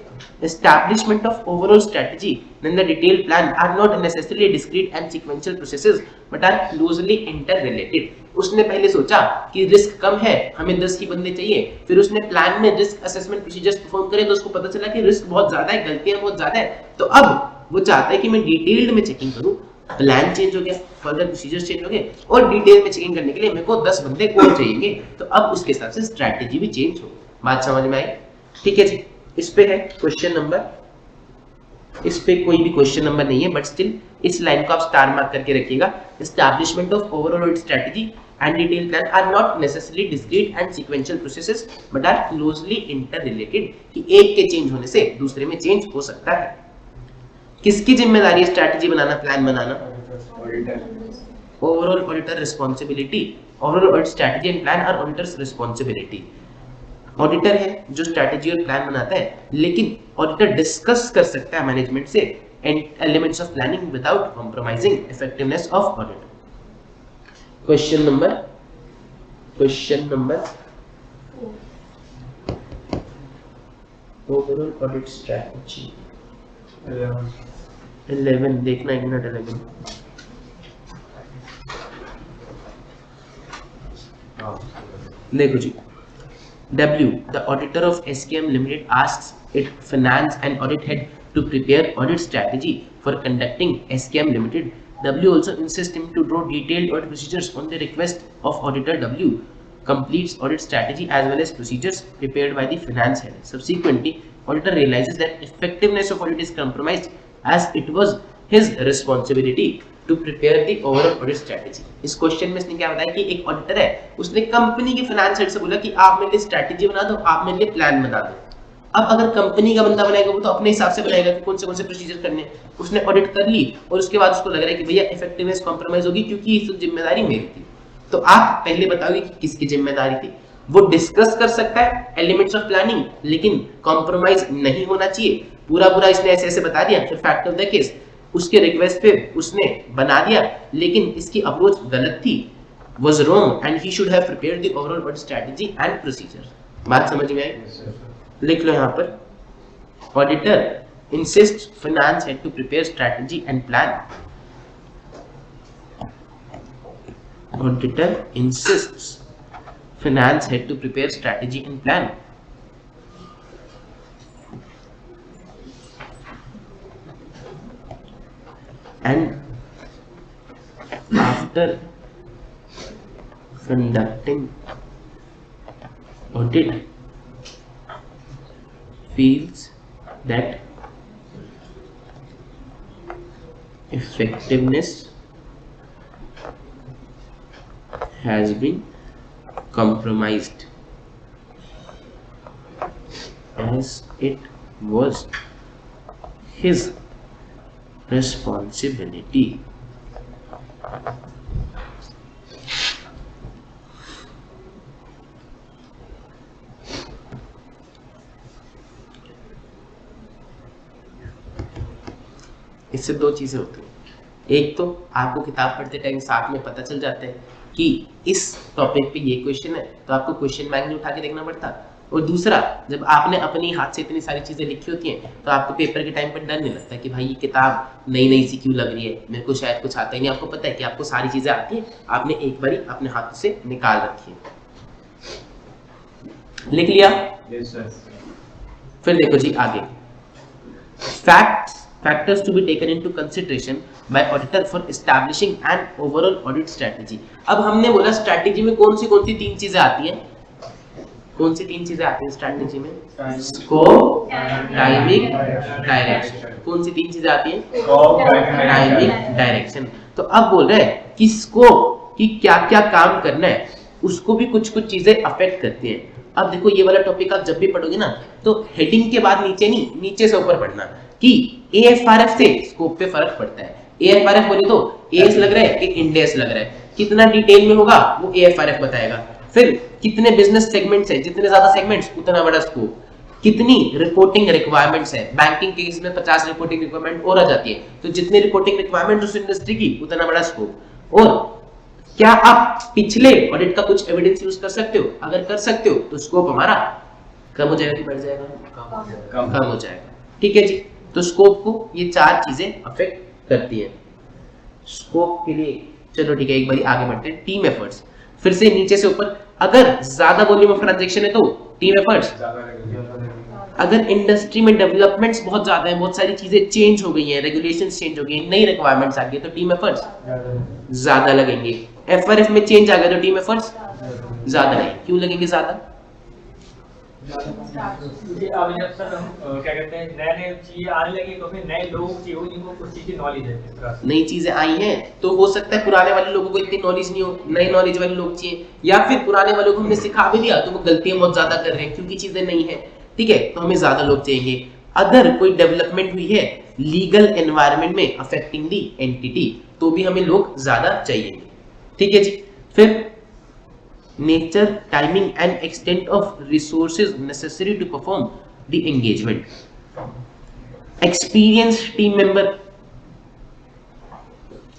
S1: Establishment of overall strategy then the detailed plan are not necessarily discrete and sequential processes but are closely interrelated। उसने पहले सोचा कि रिस्क कम है, हमें 10 ही बंदे चाहिए, फिर उसने प्लान में रिस्क असेसमेंट प्रोसीजर्स परफॉर्म करे तो उसको पता चला कि रिस्क बहुत ज्यादा है, गलतियां बहुत ज्यादा है, तो अब वो चाहता है कि मैं डिटेल्ड में चेकिंग करूं। प्लान चेंज हो गया, फर्दर प्रोसीजर्स चेंज हो गए और डिटेल में चेकिंग करने के लिए मेरे को 10 बंदे और चाहिए, तो अब उसके हिसाब से स्ट्रैटेजी भी चेंज हो। बात समझ में आई? ठीक है जी। इस पे है क्वेश्चन नंबर, इस पे कोई भी क्वेश्चन नंबर नहीं है बट स्टिल इस लाइन को आप स्टार मार्क करके रखिएगा। Establishment of overall audit strategy and detail plan are not necessarily discrete and sequential processes but are closely interrelated, कि एक के चेंज होने से दूसरे में चेंज हो सकता है। किसकी जिम्मेदारी है स्ट्रैटेजी बनाना, प्लान बनाना? Overall auditor responsibility. Overall audit strategy and plan are auditor's responsibility. Auditor है जो स्ट्रैटेजी और प्लान बनाता है, लेकिन ऑडिटर डिस्कस कर सकता है मैनेजमेंट से elements of planning without compromising effectiveness of audit. Question number overall audit strategy 11 देखना, 1 मिनट 11। देखो जी, W, the auditor of SKM Limited asks its finance and audit head to prepare audit strategy for conducting SKM Limited. W also insists him to draw detailed audit procedures on the request of auditor. W completes audit strategy as well as procedures prepared by the finance head. Subsequently, auditor realizes that effectiveness of audit is compromised as it was his responsibility to prepare the overall audit strategy। इस क्वेश्चन में इसने क्या बताया कि एक ऑडिटर है, उसने कंपनी के फाइनेंस हेड से बोला कि आप मेरे लिए स्ट्रैटेजी बना दो, आप मेरे लिए प्लान बना दो। अब अगर कंपनी का बंदा बनाएगा वो तो अपने हिसाब से बनाएगा कि कौन से प्रोसीजर करने हैं। उसने ऑडिट कर ली और उसके बाद उसको लग रहा है कि भैया इफेक्टिवनेस कॉम्प्रोमाइज होगी क्योंकि ये जिम्मेदारी मेरी थी। तो आप पहले बताओगे कि किसकी जिम्मेदारी थी। वो डिस्कस कर सकता है एलिमेंट्स ऑफ प्लानिंग, लेकिन कॉम्प्रोमाइज नहीं होना चाहिए। पूरा इसने ऐसे बता दिया, फिर फैक्ट ऑफ द केस उसके रिक्वेस्ट पे उसने बना दिया, लेकिन इसकी अप्रोच गलत थी, was wrong and he should have prepared the overall audit strategy and procedure। बात समझ में आई? लिख लो यहाँ पर, auditor insists finance head to prepare strategy and plan। Auditor insists finance head to prepare strategy and plan। And after conducting audit, feels that effectiveness has been compromised as it was his responsibility। इससे दो चीजें होती हैं, एक तो आपको किताब पढ़ते टाइम साथ में पता चल जाता है कि इस टॉपिक पे ये क्वेश्चन है, तो आपको क्वेश्चन बैंक में उठा के देखना पड़ता, और दूसरा जब आपने अपनी हाथ से इतनी सारी चीजें लिखी होती हैं तो आपको पेपर के टाइम पर डर नहीं लगता कि भाई ये किताब नई सी क्यों लग रही है, मेरे को शायद कुछ आता ही नहीं। आपको पता है कि आपको सारी चीजें आती हैं, आपने एक बारी अपने हाथ से निकाल रखी है। लिख लिया?
S2: Yes, sir।
S1: फिर देखो जी आगे, factors to be taken into consideration by auditor for establishing an overall audit strategy। अब हमने बोला स्ट्रैटेजी में कौन सी 3 चीजें आती हैं? कौन सी 3 चीजें आती हैं स्ट्रैटेजी में? Scope, timing, direction. कौन सी 3 चीजें आती हैं? Timing, direction. तो अब बोल रहे हैं कि स्कोप की क्या क्या काम करना है उसको भी कुछ कुछ चीजें अफेक्ट करती हैं। अब देखो ये वाला टॉपिक आप जब भी पढ़ोगे ना तो हेडिंग के बाद नीचे नहीं, नीचे से ऊपर पढ़ना कि AFRF से स्कोप पे फर्क पड़ता है। AFRF बोले तो एस लग रहा है कि इंडेस लग रहा है, कितना डिटेल में होगा वो AFRF बताएगा। फिर कितने बिजनेस सेगमेंट्स है, जितने ज्यादा सेगमेंट्स उतना बड़ा स्कोप। कितनी रिपोर्टिंग रिक्वायरमेंट्स है, बैंकिंग के केस में 50 रिपोर्टिंग रिक्वायरमेंट और आ जाती है, तो जितनी रिपोर्टिंग रिक्वायरमेंट उस इंडस्ट्री की उतना बड़ा स्कोप। और क्या आप पिछले ऑडिट का कुछ एविडेंस यूज कर सकते हो? अगर कर सकते हो तो स्कोप हमारा कम हो जाएगा कि बढ़ जाएगा? कम हो जाएगा। ठीक है जी, तो स्कोप को ये 4 चीजें अफेक्ट करती हैं। स्कोप के लिए चलो ठीक है, एक बार आगे बढ़ते हैं। टीम एफर्ट्स, फिर से नीचे से ऊपर, अगर ज्यादा वॉल्यूम ऑफ ट्रांजैक्शन है तो टीम एफर्ट्स। अगर इंडस्ट्री में डेवलपमेंट्स बहुत ज्यादा है, बहुत सारी चीजें चेंज हो गई हैं, रेगुलेशंस चेंज हो गई हैं, नई रिक्वायरमेंट्स आ गई तो टीम एफर्ट्स ज्यादा लगेंगे। एफआरएफ में चेंज आ गया तो टीम एफर्ट्स ज्यादा लगेंगे। क्यों लगेंगे ज्यादा?
S3: क्योंकि अब जब सर हम क्या कहते हैं नए चीजें आने लगी तो फिर नए लोग चाहिए जिनको कुछ चीज की नॉलेज है। इस तरह से
S1: नई चीजें आई हैं तो हो सकता है पुराने वाले लोगों को इतनी नॉलेज नहीं हो, नई नॉलेज वाले लोग चाहिए, या फिर पुराने वालों को हमने सिखा भी दिया तो वो गलतियां बहुत ज्यादा कर रहे हैं क्योंकि चीजें नहीं है। ठीक है, तो हमें ज्यादा लोग चाहिए। अगर कोई डेवलपमेंट हुई है लीगल एनवायरनमेंट में अफेक्टिंग दी एंटिटी तो भी हमें लोग ज्यादा चाहिए। ठीक है जी, फिर nature, timing and extent of resources necessary to perform the engagement. Experience team member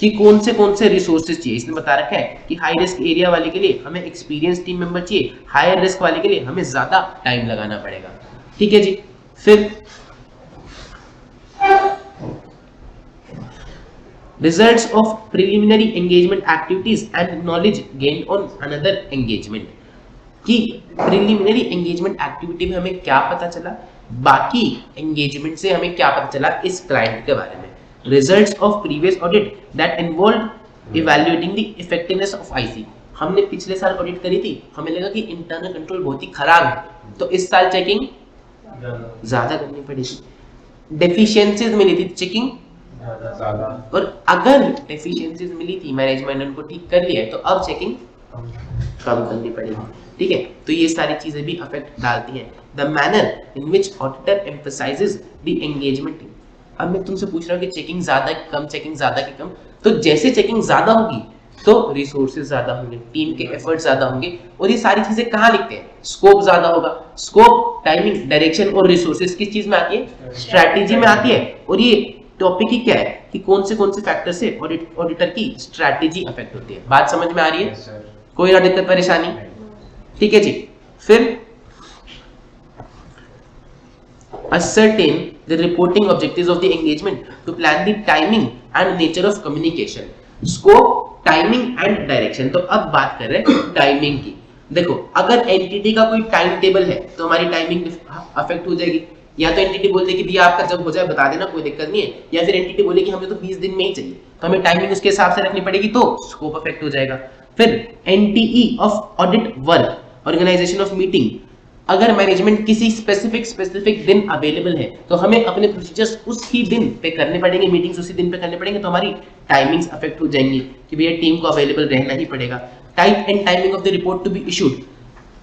S1: कि कौन से रिसोर्सेज चाहिए, इसने बता रखा है कि हाई रिस्क एरिया वाले के लिए हमें एक्सपीरियंस टीम मेंबर चाहिए, हायर रिस्क वाले के लिए हमें ज्यादा टाइम लगाना पड़ेगा। ठीक है जी, फिर results of preliminary engagement activities and knowledge gained on another engagement कि preliminary engagement activity में हमें क्या पता चला, बाकी engagement से हमें क्या पता चला इस client के बारे में। results of previous audit that involved evaluating the effectiveness of IC, हमने पिछले साल ऑडिट करी थी, हमें लगा कि इंटरनल कंट्रोल बहुत ही खराब है तो इस साल चेकिंग ज्यादा करनी पड़ेगी। डेफिशिएंसीज मिली थी, चेकिंग ज्यादा, और अगर डेफिशिएंसीज मिली थी मैनेजमेंट ने उनको ठीक कर लिया है तो अब चेकिंग कम करनी पड़ेगी। ठीक है, तो ये सारी चीजें भी अफेक्ट डालती हैं। The manner in which auditor emphasises the engagement team. अब मैं तुमसे पूछ रहा हूँ कि चेकिंग ज्यादा कि कम, चेकिंग ज्यादा कि कम, तो जैसे चेकिंग ज्यादा होगी तो रिसोर्सेज ज्यादा होंगे, टीम के एफर्ट ज्यादा होंगे, और ये सारी चीजें कहाँ लिखते हैं? स्कोप ज्यादा होगा। स्कोप, टाइमिंग, डायरेक्शन और रिसोर्सेज किस चीज में आती है? स्ट्रैटेजी में आती है। और ये टॉपिक ही क्या है कि कौन से फैक्टर से ऑडिटर की स्ट्रैटेजी अफेक्ट होती है। बात समझ में आ रही है? कोई और दिक्कत परेशानी? ठीक है जी, फिर ascertain the reporting objectives of the engagement to plan the timing and nature of communication. Scope, timing and direction। तो अब बात कर रहे हैं टाइमिंग की। देखो, अगर एंटिटी का कोई टाइम टेबल है तो हमारी टाइमिंग अफेक्ट हो जाएगी। या तो एंटिटी बोलते कि भैया आपका जब हो जाए बता देना, कोई दिक्कत नहीं है, या फिर एंटिटी बोले कि हमें तो 20 दिन में ही चाहिए तो हमें टाइमिंग उसके हिसाब से रखनी पड़ेगी तो स्कोप अफेक्ट हो जाएगा। फिर NTE of audit work, organisation of meeting, अगर मैनेजमेंट किसी स्पेसिफिक दिन अवेलेबल है तो हमें अपने प्रोसीजर्स उसी दिन पे करने पड़ेंगे, मीटिंग्स उसी दिन पे करने पड़ेंगे, तो हमारी टाइमिंग्स अफेक्ट हो जाएंगी कि भैया टीम को अवेलेबल रहना ही पड़ेगा। Type and timing of the report to be issued,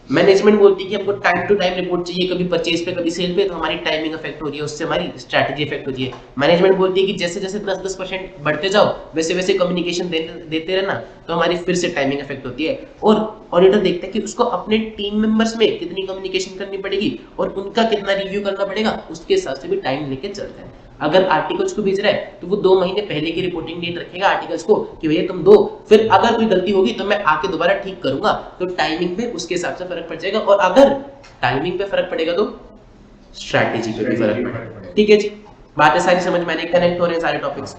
S1: management बोलती है कि हमको टाइम टू टाइम रिपोर्ट चाहिए, कभी परचेज पे कभी सेल पे, तो हमारी टाइमिंग अफेक्ट हो रही है, उससे हमारी स्ट्रैटेजी अफेक्ट होती है। मैनेजमेंट बोलती है कि जैसे जैसे 10% बढ़ते जाओ वैसे वैसे कम्युनिकेशन देते रहना, तो हमारी फिर से टाइमिंग अफेक्ट होती है। और ऑडिटर देखता है कि उसको अपने टीम मेंबर्स में कितनी कम्युनिकेशन करनी पड़ेगी और उनका कितना रिव्यू करना पड़ेगा, उसके हिसाब से भी टाइम लेके चलता है। अगर आर्टिकल्स को भेज रहा है तो वो 2 महीने पहले की रिपोर्टिंग डेट रखेगा आर्टिकल्स को कि भैया तुम दो, फिर अगर कोई गलती होगी तो मैं आके दोबारा ठीक करूंगा, तो टाइमिंग पे उसके हिसाब से फर्क पड़ जाएगा। और अगर टाइमिंग पे फर्क पड़ेगा तो स्ट्रैटेजी पे भी फर्क पड़ेगा। ठीक है जी, बातें सारी समझ में आ रही, कनेक्ट हो रहे हैं सारे topics.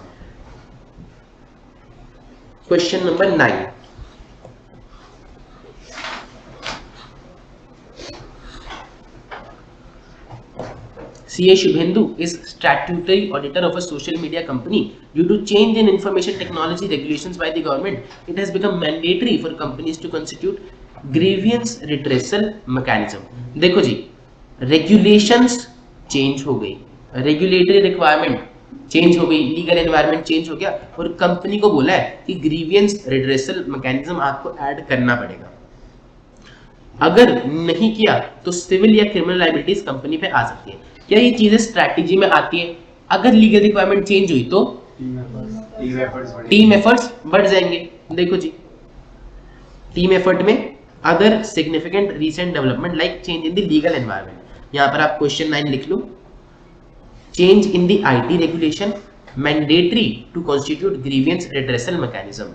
S1: Question number 9, CA Shubhendu is statutory auditor of a social media company. Due to change in information technology regulations by the government, it has become mandatory for companies to constitute grievance redressal mechanism. देखो जी, रेगुलेशंस चेंज हो गई, रेगुलेटरी रिक्वायरमेंट चेंज हो गई, लीगल एनवायरनमेंट चेंज हो गया और कंपनी को बोला है कि ग्रीवियंस रिट्रेसल मैकेनिज्म आपको ऐड करना पड़ेगा। अगर नहीं किया तो सिविल या क्रिमिनल लायबिलिटीज कंपनी पे आ सकती है। क्या ये चीजें स्ट्रैटेजी में आती है? अगर लीगल रिक्वायरमेंट चेंज हुई तो टीम एफर्ट्स बढ़ जाएंगे। देखो जी, टीम एफर्ट में other significant recent development like change in the legal environment. यहां पर आप क्वेश्चन 9 लिख लो, change in the IT regulation mandatory to constitute grievance redressal mechanism.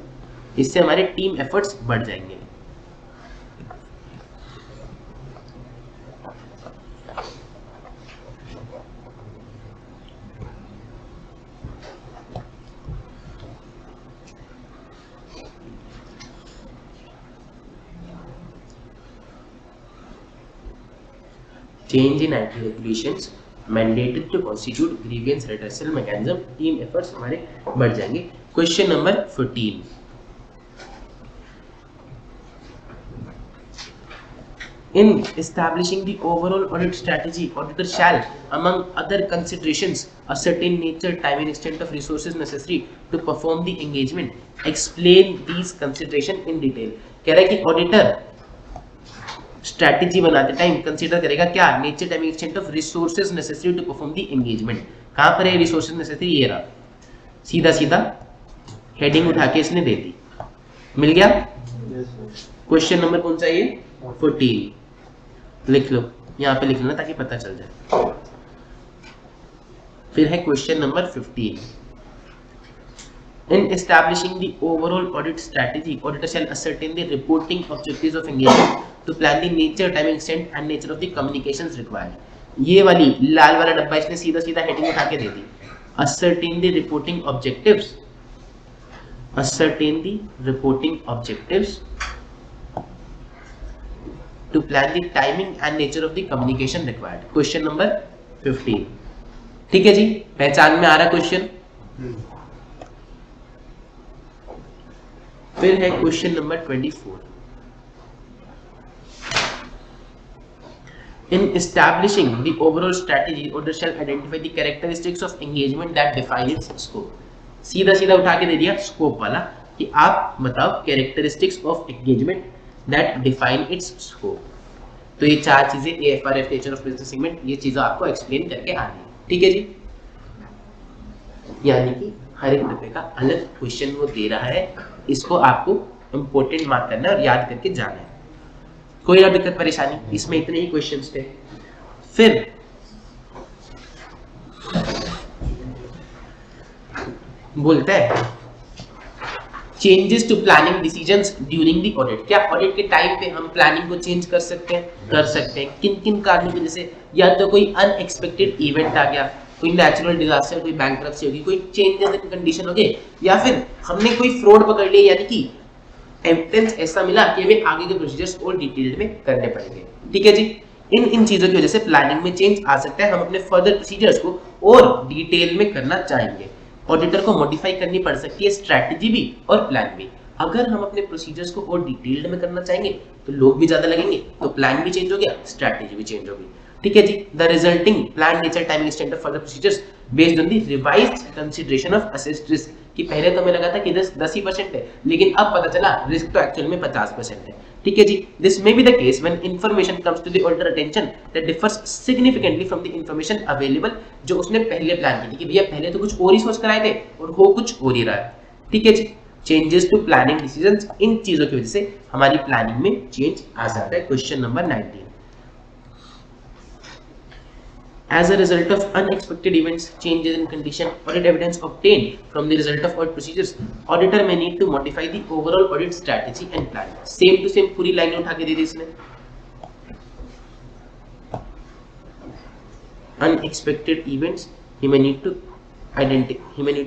S1: इससे हमारे टीम एफर्ट्स बढ़ जाएंगे। Change in IT regulations mandated to constitute grievance redressal mechanism, team efforts हमारे बढ़ जाएंगे। Question number 14, in establishing the overall audit strategy, auditor shall among other considerations ascertain nature, time and extent of resources necessary to perform the engagement, explain these consideration in detail। कह रहा है कि ऑडिटर स्ट्रैटेजी बनाते टाइम कंसीडर करेगा क्या? Nature, time, extent of resources necessary to perform the engagement. कहां पर है रिसोर्सेज नेसेसरी? ये रहा, सीधा सीधा हेडिंग उठा के इसने दे दी, मिल गया। क्वेश्चन नंबर कौन सा ये? 14 लिख लो, यहां पे लिख लेना ताकि पता चल जाए। फिर है question number 15, in establishing the overall audit strategy, auditor shall ascertain the reporting objectives of engagement to plan the nature, time, extent and nature of the communications required। ये वाली लाल वाला डब्बा इसने सीधा सीधा हेडिंग उठा के दे दी, ascertain the reporting objectives, ascertain the reporting objectives to plan the timing and nature of the communication required। Question number 15, ठीक है जी, पहचान में आ रहा क्वेश्चन। फिर है question number 24, in establishing the overall strategy, auditor shall identify the characteristics of engagement that define its scope। सीधा सीधा उठा के दे दिया स्कोप वाला कि आप बताओ characteristics of engagement that define its scope। तो ये चार चीजें AFRF nature of business segment, ये चीजें आपको एक्सप्लेन करके आनी है, ठीक है जी। यानी कि हर एक डब्बे का अलग क्वेश्चन वो दे रहा है, इसको आपको इंपॉर्टेंट मार्क करना है और याद करके जाना है। कोई और दिक्कत परेशानी? इसमें इतने ही क्वेश्चंस थे। फिर बोलता है changes to planning decisions during the audit. क्या ऑडिट के टाइम पे हम प्लानिंग को चेंज कर सकते हैं? कर सकते हैं। किन किन कारणों की वजह से? या तो कोई अनएक्सपेक्टेड इवेंट आ गया, कोई नेचुरल डिजास्टर, कोई बैंकरप्सी होगी, कोई चेंजेस इन कंडीशन हो गए, या फिर हमने कोई फ्रॉड पकड़ लिया, यानी कि एविडेंस ऐसा मिला कि हमें आगे के प्रोसीजर्स और डिटेल में करने पड़ेंगे, ठीक है जी। इन चीजों की वजह से प्लानिंग में चेंज आ सकता है, हम अपने फर्दर प्रोसीजर्स को और डिटेल में करना चाहेंगे। ऑडिटर को मॉडिफाई करनी पड़ सकती है स्ट्रैटेजी भी और प्लान भी। अगर हम अपने प्रोसीजर्स को और डिटेल्ड में करना चाहेंगे तो लोग भी ज्यादा लगेंगे, तो प्लान भी चेंज हो गया, स्ट्रैटेजी भी चेंज हो गई, ठीक है जी। The resulting plan nature timing extent of further procedures based on the revised consideration of assessed risk. कि पहले तो हमें लगा था कि 10% है, लेकिन अब पता चला रिस्क तो एक्चुअल में 50% है, ठीक है जी। This may be the case when information comes to the auditor attention that differs significantly from the information available, जो उसने पहले प्लान की थी कि भैया पहले तो कुछ और ही सोच कर आए थे और हो कुछ और ही रहा है, ठीक है जी। चेंजेस टू प्लानिंग डिसीजंस, इन चीजों की वजह से हमारी प्लानिंग में चेंज आ सकता है। Question number 19, as a result of unexpected events, changes in condition, audit evidence obtained from the result of audit procedures, auditor may need to modify the overall audit strategy and plan। same to same पूरी लाइन उठा के दे दी इसने। unexpected events, he may need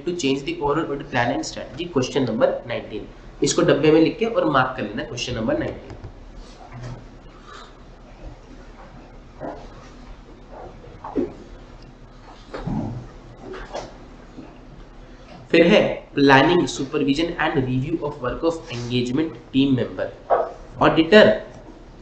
S1: to change the overall audit plan and strategy। Question number 19, इसको डब्बे में लिख के और मार्क कर लेना, क्वेश्चन नंबर 19। फिर है planning, supervision and review of work of engagement team member. Auditor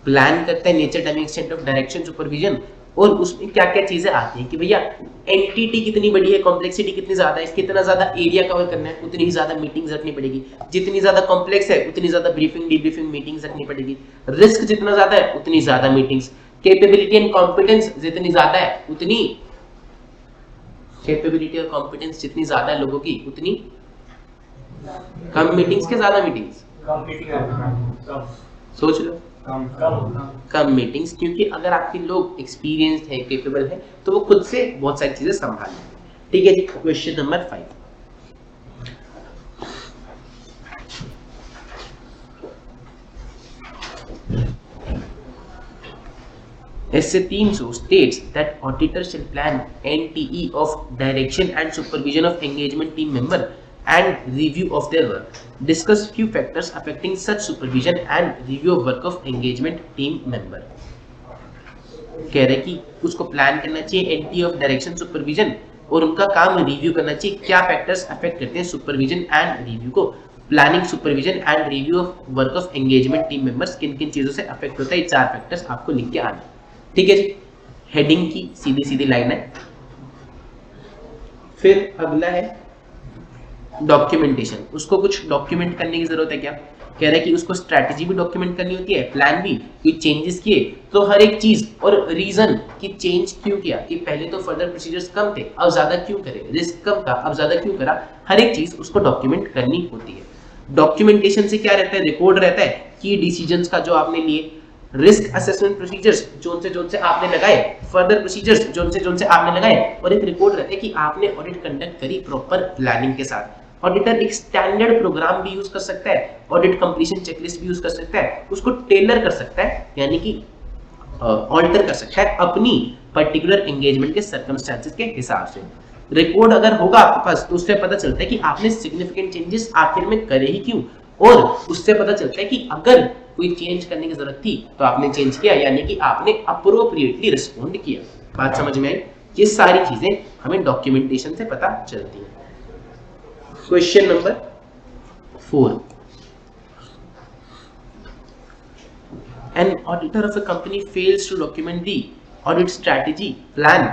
S1: plan करता है nature, timing, extent of direction, supervision, और उसमें क्या क्या चीजें आती हैं कि भैया एंटिटी कितनी बड़ी है, कॉम्प्लेक्सिटी कितनी ज्यादा है, कितना ज्यादा एरिया कवर करना है, उतनी ही ज्यादा मीटिंग्स रखनी पड़ेगी, जितनी ज्यादा कॉम्प्लेक्स है उतनी ज्यादा ब्रीफिंग डीब्रीफिंग मीटिंग्स रखनी पड़ेगी, रिस्क जितना ज्यादा है उतनी ज्यादा मीटिंग्स, कैपेबिलिटी एंड कॉम्पिटेंस जितनी ज्यादा है उतनी कैपेबिलिटी और कॉम्पिटेंस जितनी ज्यादा है लोगों की उतनी कम मीटिंग्स के ज्यादा मीटिंग्स,
S3: कम मीटिंग कम
S1: सोच लो
S2: कम
S1: कम मीटिंग्स, क्योंकि अगर आपके लोग एक्सपीरियंस्ड है, केपेबल है, तो वो खुद से बहुत सारी चीजें संभाल लेंगे। ठीक है जी, क्वेश्चन नंबर 5, ऐसे 300 states that auditor shall plan NTE of direction and supervision of engagement team member and review of their work. Discuss few factors affecting such supervision and review of work of engagement team member. कह रहे कि उसको प्लान करना चाहिए NTE of direction supervision और उनका काम रिव्यू करना चाहिए। क्या फैक्टर्स अफेक्ट करते हैं सुपरविजन एंड रिव्यू को? Planning, supervision and review of work of engagement team members किन किन चीजों से अफेक्ट होता है, ये 4 फैक्टर्स आपको लिख के आना। ठीक है जी, हेडिंग की सीधी सीधी लाइन है। फिर अगला है डॉक्यूमेंटेशन, उसको कुछ डॉक्यूमेंट करने की जरूरत है क्या? कह रहा है कि उसको स्ट्रैटेजी भी डॉक्यूमेंट करनी होती है, प्लान भी, कोई चेंजेस किए तो हर एक चीज और रीजन कि चेंज क्यों किया, कि पहले तो फर्दर प्रोसीजर्स कम थे अब ज्यादा क्यों करे, रिस्क कम था अब ज्यादा क्यों करा, हर एक चीज उसको डॉक्यूमेंट करनी होती है। डॉक्यूमेंटेशन से क्या रहता है? रिकॉर्ड रहता है की डिसीजंस का जो आपने लिए, रिस्क असेसमेंट प्रोसीजर्स जोन से आपने लगाए, फर्दर प्रोसीजर्स जोन से आपने लगाए, और एक रिकॉर्ड रहता है कि आपने ऑडिट कंडक्ट करी प्रॉपर प्लानिंग के साथ। ऑडिटर एक स्टैंडर्ड प्रोग्राम भी यूज कर सकता है, ऑडिट कंप्लीशन चेकलिस्ट भी यूज कर सकता है, उसको टेलर कर सकता है, यानी कि ऑल्टर कर सकता है अपनी पर्टिकुलर एंगेजमेंट के सर्कमस्टेंसेस के हिसाब से। रिकॉर्ड अगर होगा आपके पास तो उससे पता चलता है कि आपने सिग्निफिकेंट चेंजेस आखिर में करे ही क्यों, और उससे पता चलता है कि अगर कोई चेंज करने की जरूरत थी तो आपने चेंज किया, यानी कि आपने अप्रोप्रिएटली रिस्पॉन्ड किया। बात समझ में आई? ये सारी चीजें हमें डॉक्यूमेंटेशन से पता चलती हैं। Question number 4, an auditor of a company fails to document the audit strategy, plan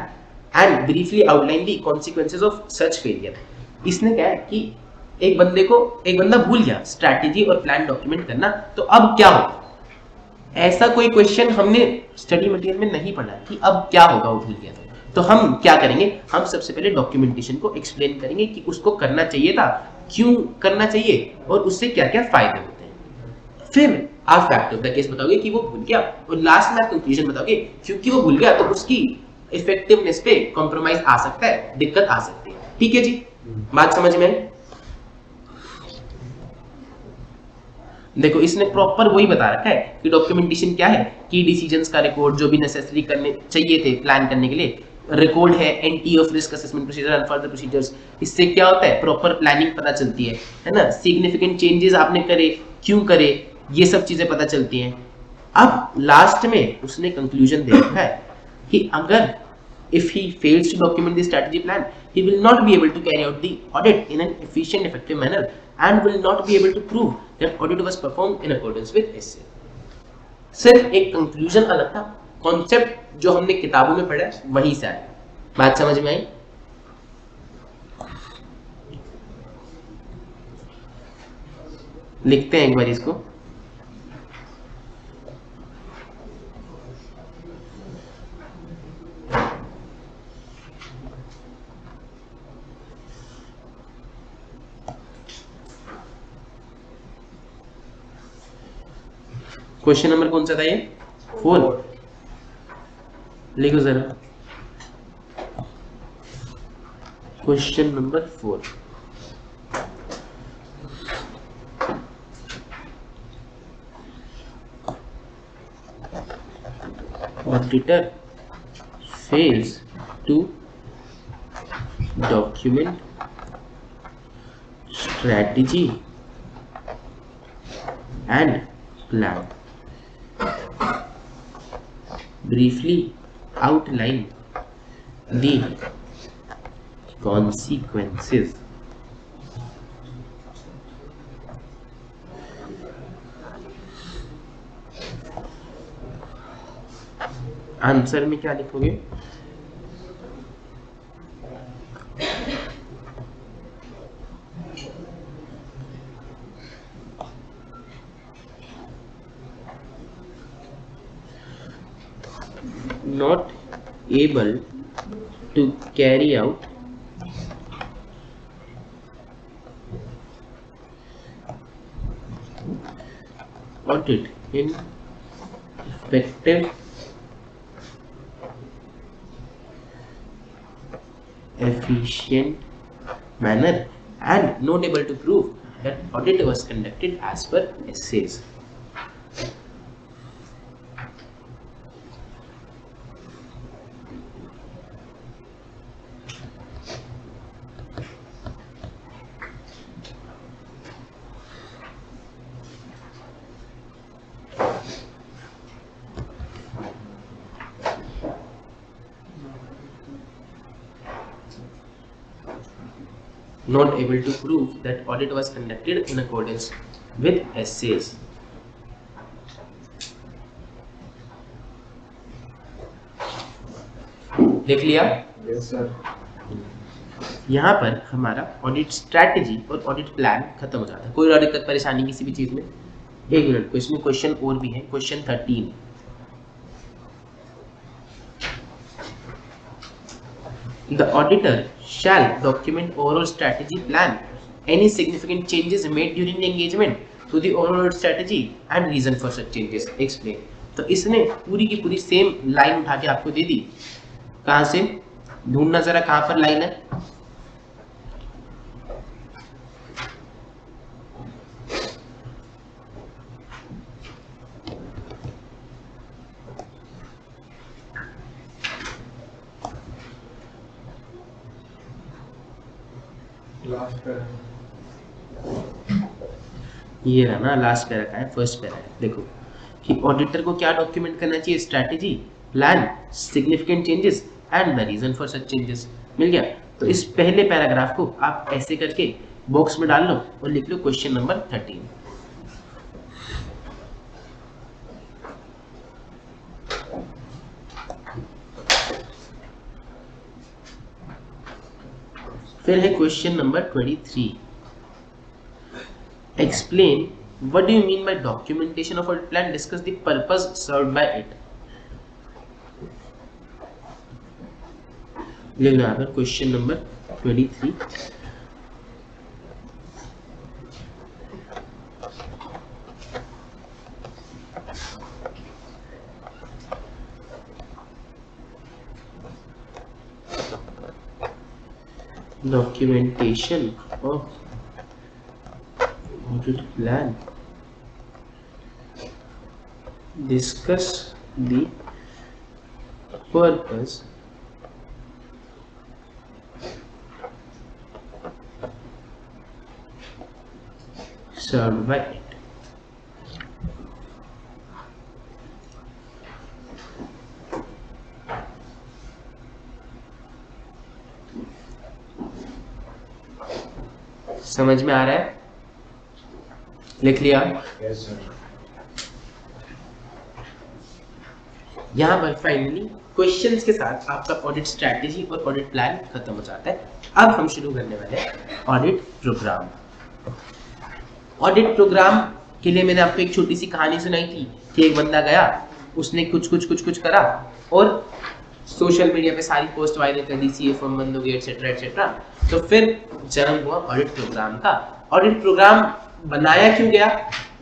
S1: and briefly outline the consequences of such failure. इसने क्या है कि एक बंदा भूल गया स्ट्रैटेजी और प्लान डॉक्यूमेंट करना, तो अब क्या होगा? ऐसा कोई क्वेश्चन हमने स्टडी मटेरियल में नहीं पढ़ा कि अब क्या होगा वो भूल गया तो हम क्या करेंगे? हम सबसे पहले डॉक्यूमेंटेशन को एक्सप्लेन करेंगे कि उसको करना चाहिए था, क्यों करना चाहिए और उससे क्या क्या फायदे होते हैं। फिर आप फैक्ट ऑफ द केस बताओगे कि वो भूल गया, और लास्ट में आप कंक्लूजन बताओगे क्योंकि वो भूल गया तो उसकी इफेक्टिवनेस पे कॉम्प्रोमाइज आ सकता है, दिक्कत आ सकती है। ठीक है जी, बात समझ में आई? देखो इसने प्रॉपर वही बता रखा है कि डॉक्यूमेंटेशन क्या है, की डिसीजंस का रिकॉर्ड जो भी नेसेसरी करने चाहिए थे प्लान करने के लिए, रिकॉर्ड है NT of risk assessment procedure and further procedures. इससे क्या होता है? प्रॉपर प्लानिंग पता चलती है ना, सिग्निफिकेंट चेंजेस आपने करे क्यों करे, ये सब चीजें पता चलती हैं। अब लास्ट में उसने कंक्लूजन दे रखा है कि अगर if he fails to document the strategy plan, he will not be able to carry out the audit in an efficient, effective manner and will not be able to prove that audit was performed in accordance with SCA. सिर्फ एक कंक्लूजन अलग था, कॉन्सेप्ट जो हमने किताबों में पढ़ा है वहीं से आया। बात समझ में आई? लिखते हैं एक बार इसको। क्वेश्चन नंबर कौन सा था ये? 4। लिखो जरा, question number 4। Auditor fails to document strategy and plan. Briefly outline the consequences answer में क्या लिखोगे? Not able to carry out audit in effective, efficient manner and not able to prove that audit was conducted as per essays. Not able to prove that audit was conducted in accordance with essays. देख लिया?
S2: Yes sir.
S1: यहाँ पर हमारा ऑडिट स्ट्रैटेजी और ऑडिट प्लान खत्म हो जाता है। कोई और दिक्कत परेशानी किसी भी चीज में? एक मिनट, इसमें क्वेश्चन और भी है। Question 13, the auditor shall document overall strategy plan, any significant changes made during the engagement to the overall strategy and reason for such changes, explain। तो इसने पूरी की पूरी सेम लाइन उठा के आपको दे दी। कहां से ढूंढना, जरा कहां पर लाइन है?
S2: Last para.
S1: ये रहा ना, लास्ट पैरा का है, फर्स्ट पैरा है। देखो कि ऑडिटर को क्या डॉक्यूमेंट करना चाहिए? Strategy, plan, significant changes and the reason for such changes. मिल गया? तो इस पहले पैराग्राफ को आप ऐसे करके बॉक्स में डाल लो और लिख लो क्वेश्चन नंबर 13। फिर है question number 23, explain what do you mean by documentation of audit plan, discuss the purpose served by it. लिख लो यहाँ पर question number 23। Documentation of audit plan, discuss the purpose served by it। समझ में आ रहा है? लिख लिया?
S2: Yes sir.
S1: यहाँ पर फाइनली क्वेश्चंस के साथ आपका ऑडिट स्ट्रैटेजी और ऑडिट प्लान खत्म हो जाता है। अब हम शुरू करने वाले हैं ऑडिट प्रोग्राम। ऑडिट प्रोग्राम के लिए मैंने आपको एक छोटी सी कहानी सुनाई थी कि एक बंदा गया, उसने कुछ करा और सोशल मीडिया पे सारी पोस्ट वायरल कर दी, सीए फॉर्म बंद हो गई एटसेट्रा एटसेट्रा। तो फिर जन्म हुआ ऑडिट प्रोग्राम का। ऑडिट प्रोग्राम बनाया क्यों गया?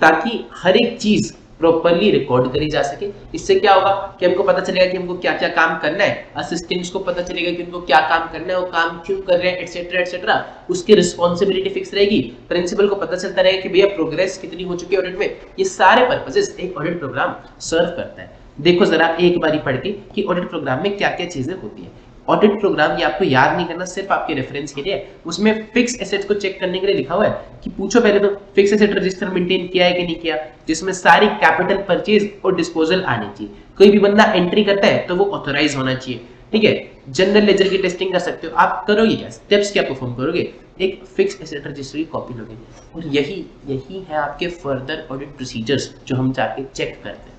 S1: ताकि हर एक चीज प्रॉपर्ली रिकॉर्ड करी जा सके। इससे क्या होगा कि हमको पता चलेगा कि हमको क्या क्या काम करना है, असिस्टेंट्स को पता चलेगा कि उनको क्या काम करना है, वो काम क्यों कर रहे हैं एटसेट्रा एटसेट्रा। उसकी रिस्पॉन्सिबिलिटी फिक्स रहेगी, प्रिंसिपल को पता चलता रहेगा कि भैया प्रोग्रेस कितनी हो चुकी है ऑडिट में। ये सारे पर्पसेस एक ऑडिट प्रोग्राम सर्व करता है। देखो जरा एक बारी पढ़ के कि ऑडिट प्रोग्राम में क्या क्या चीजें होती है। ऑडिट प्रोग्राम ये आपको याद नहीं करना, सिर्फ आपके रेफरेंस के लिए। उसमें फिक्स एसेट्स को चेक करने के लिए लिखा हुआ है कि पूछो पहले तो फिक्स एसेट रजिस्टर मेंटेन किया है कि नहीं किया, जिसमें सारी कैपिटल परचेज और डिस्पोजल आनी चाहिए। कोई भी बंदा एंट्री करता है तो वो ऑथराइज होना चाहिए, ठीक है। जनरल लेजर की टेस्टिंग कर सकते हो आप। करोगे क्या, स्टेप्स क्या परफॉर्म करोगे? एक फिक्स एसेट रजिस्टर की कॉपी लोगे और यही है आपके फर्दर ऑडिट प्रोसीजर्स जो हम जाके चेक करते हैं।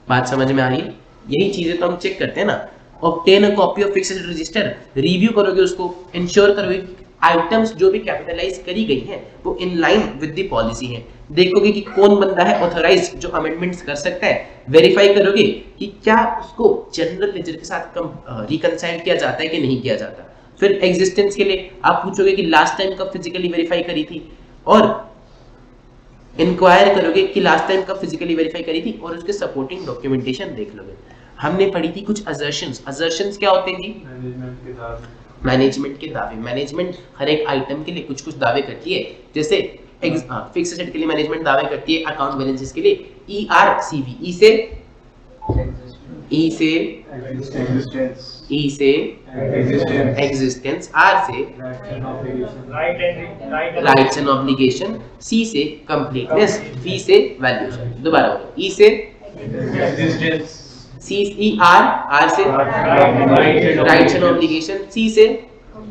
S1: बात समझ में आ रही है? यही चीजें तो हम चेक करते हैं ना। Obtain a copy of fixed register, review करोगे उसको, इंश्योर करोगे आइटम्स जो भी कैपिटलाइज करी गई हैं वो in line with the policy है। देखोगे कि कौन बंदा है ऑथराइज जो अमेंडमेंट्स कर सकता है, वेरीफाई करोगे कि क्या उसको जनरल लेजर के साथ रिकंसाइल किया जाता है कि नहीं किया जाता। फिर एग्जिस्टेंस के लिए आप पूछोगे कि लास्ट टाइम कब फिजिकली वेरीफाई करी थी, और इंक्वायर करोगे कि लास्ट टाइम कब फिजिकली वेरीफाई करी थी, और उसके सपोर्टिंग डॉक्यूमेंटेशन देख लोगे। हमने पढ़ी थी कुछ असर्शंस। असर्शंस क्या होते हैं जी? मैनेजमेंट के दावे। मैनेजमेंट हर एक आइटम के लिए कुछ कुछ दावे करती है, जैसे फिक्स एसेट के लिए मैनेजमेंट दावे करती है, अकाउंट बैलेंसेस के लिए ERCV, ई से एग्जिस्टेंस, R से राइट्स एंड ऑब्लिगेशन, C से कंप्लीटनेस, V से वैल्यूएशन। दोबारा बोलो, E से R से राइट्स एंड ऑब्लिगेशन, C से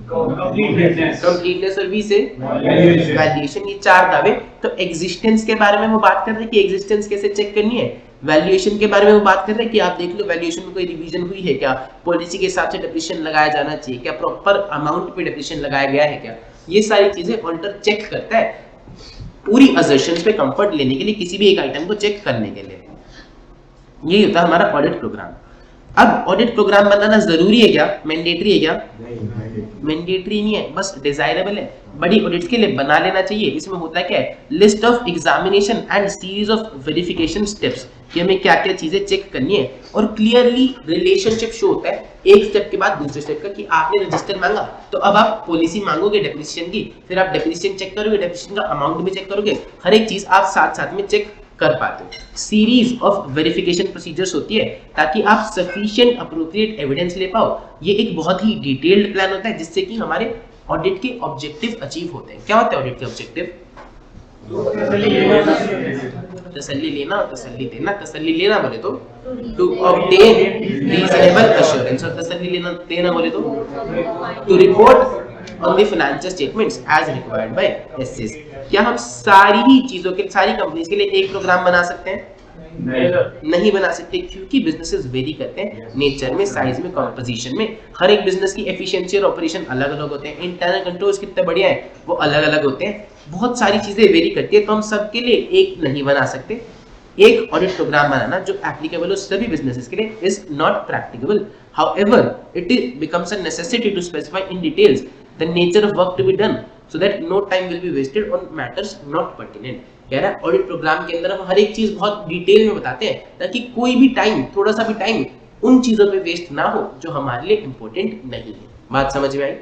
S1: कंप्लीटनेस और V से वैल्यूएशन। ये चार दावे। तो एग्जिस्टेंस के बारे में वो बात कर रहे हैं कि एग्जिस्टेंस कैसे चेक करनी है, वैल्यूएशन के बारे में वो बात कर रहे हैं कि आप देख लो वैल्यूएशन में कोई रिवीजन हुई है क्या, पॉलिसी के हिसाब से डेप्रिसिएशन लगाया जाना चाहिए क्या, प्रॉपर अमाउंट पे डेप्रिसिएशन लगाया गया है क्या। ये सारी चीजें ऑडिटर चेक करता है पूरी असर्शंस पे कंफर्ट लेने के लिए, किसी भी एक आइटम को चेक करने के लिए। ये होता है हमारा ऑडिट प्रोग्राम। अब ऑडिट प्रोग्राम बनाना जरूरी है क्या, मैंडेटरी है क्या? मैंडेटरी नहीं है, बस डिजायरेबल है। बड़ी ऑडिट के लिए बना लेना चाहिए। इसमें होता है क्या है, list of examination and series of verification steps कि हमें क्या क्या चीजें चेक करनी है, और क्लियरली रिलेशनशिप शो होता है एक स्टेप के बाद दूसरे स्टेप का, कि आपने रजिस्टर मांगा तो अब आप पॉलिसी मांगोगे डेप्रिसिएशन की, फिर आप डेप्रिसिएशन चेक करोगे, डेप्रिसिएशन का अमाउंट भी चेक करोगे, हर एक चीज आप साथ साथ में चेक कर पाते हो। सीरीज ऑफ वेरिफिकेशन प्रोसीजर्स होती है ताकि आप सफिशिएंट अप्रोप्रिएट एविडेंस ले पाओ। ये एक बहुत ही डिटेल्ड प्लान होता है जिससे कि हमारे ऑडिट के ऑब्जेक्टिव अचीव होते हैं। क्या होते हैं ऑडिट के ऑब्जेक्टिव? तसल्ली लेना और तसल्ली देना। तसल्ली लेना बोले तो टू ऑब्टेन रीजनेबल एश्योरेंस, और तसल्ली लेना देना बोले तो to report on the financial statements as required by SS। क्या हम सारी ही चीजों के, सारी कंपनीज के लिए एक प्रोग्राम बना सकते हैं? नहीं बना सकते, क्योंकि बिजनेसेस वेरी करते हैं नेचर में, साइज में, कंपोजिशन में। हर एक बिजनेस की एफिशिएंसी और ऑपरेशन अलग अलग होते हैं, इंटरनल कंट्रोल्स कितने बढ़िया है वो अलग अलग होते हैं, बहुत सारी चीजें वेरी करती है, तो हम सबके लिए एक नहीं बना सकते। एक ऑडिट प्रोग्राम बनाना जो एप्लीकेबल हो सभी बिजनेसेस के लिए is not practicable. However it becomes a necessity to specify in details the nature of work to be done so that no time will be wasted on matters not pertinent। कह रहा है ऑडिट प्रोग्राम के अंदर हम हर एक चीज बहुत डिटेल में बताते हैं ताकि कोई भी टाइम, थोड़ा सा भी टाइम उन चीजों पे वेस्ट ना हो जो हमारे लिए इंपॉर्टेंट नहीं है। बात समझ में आई?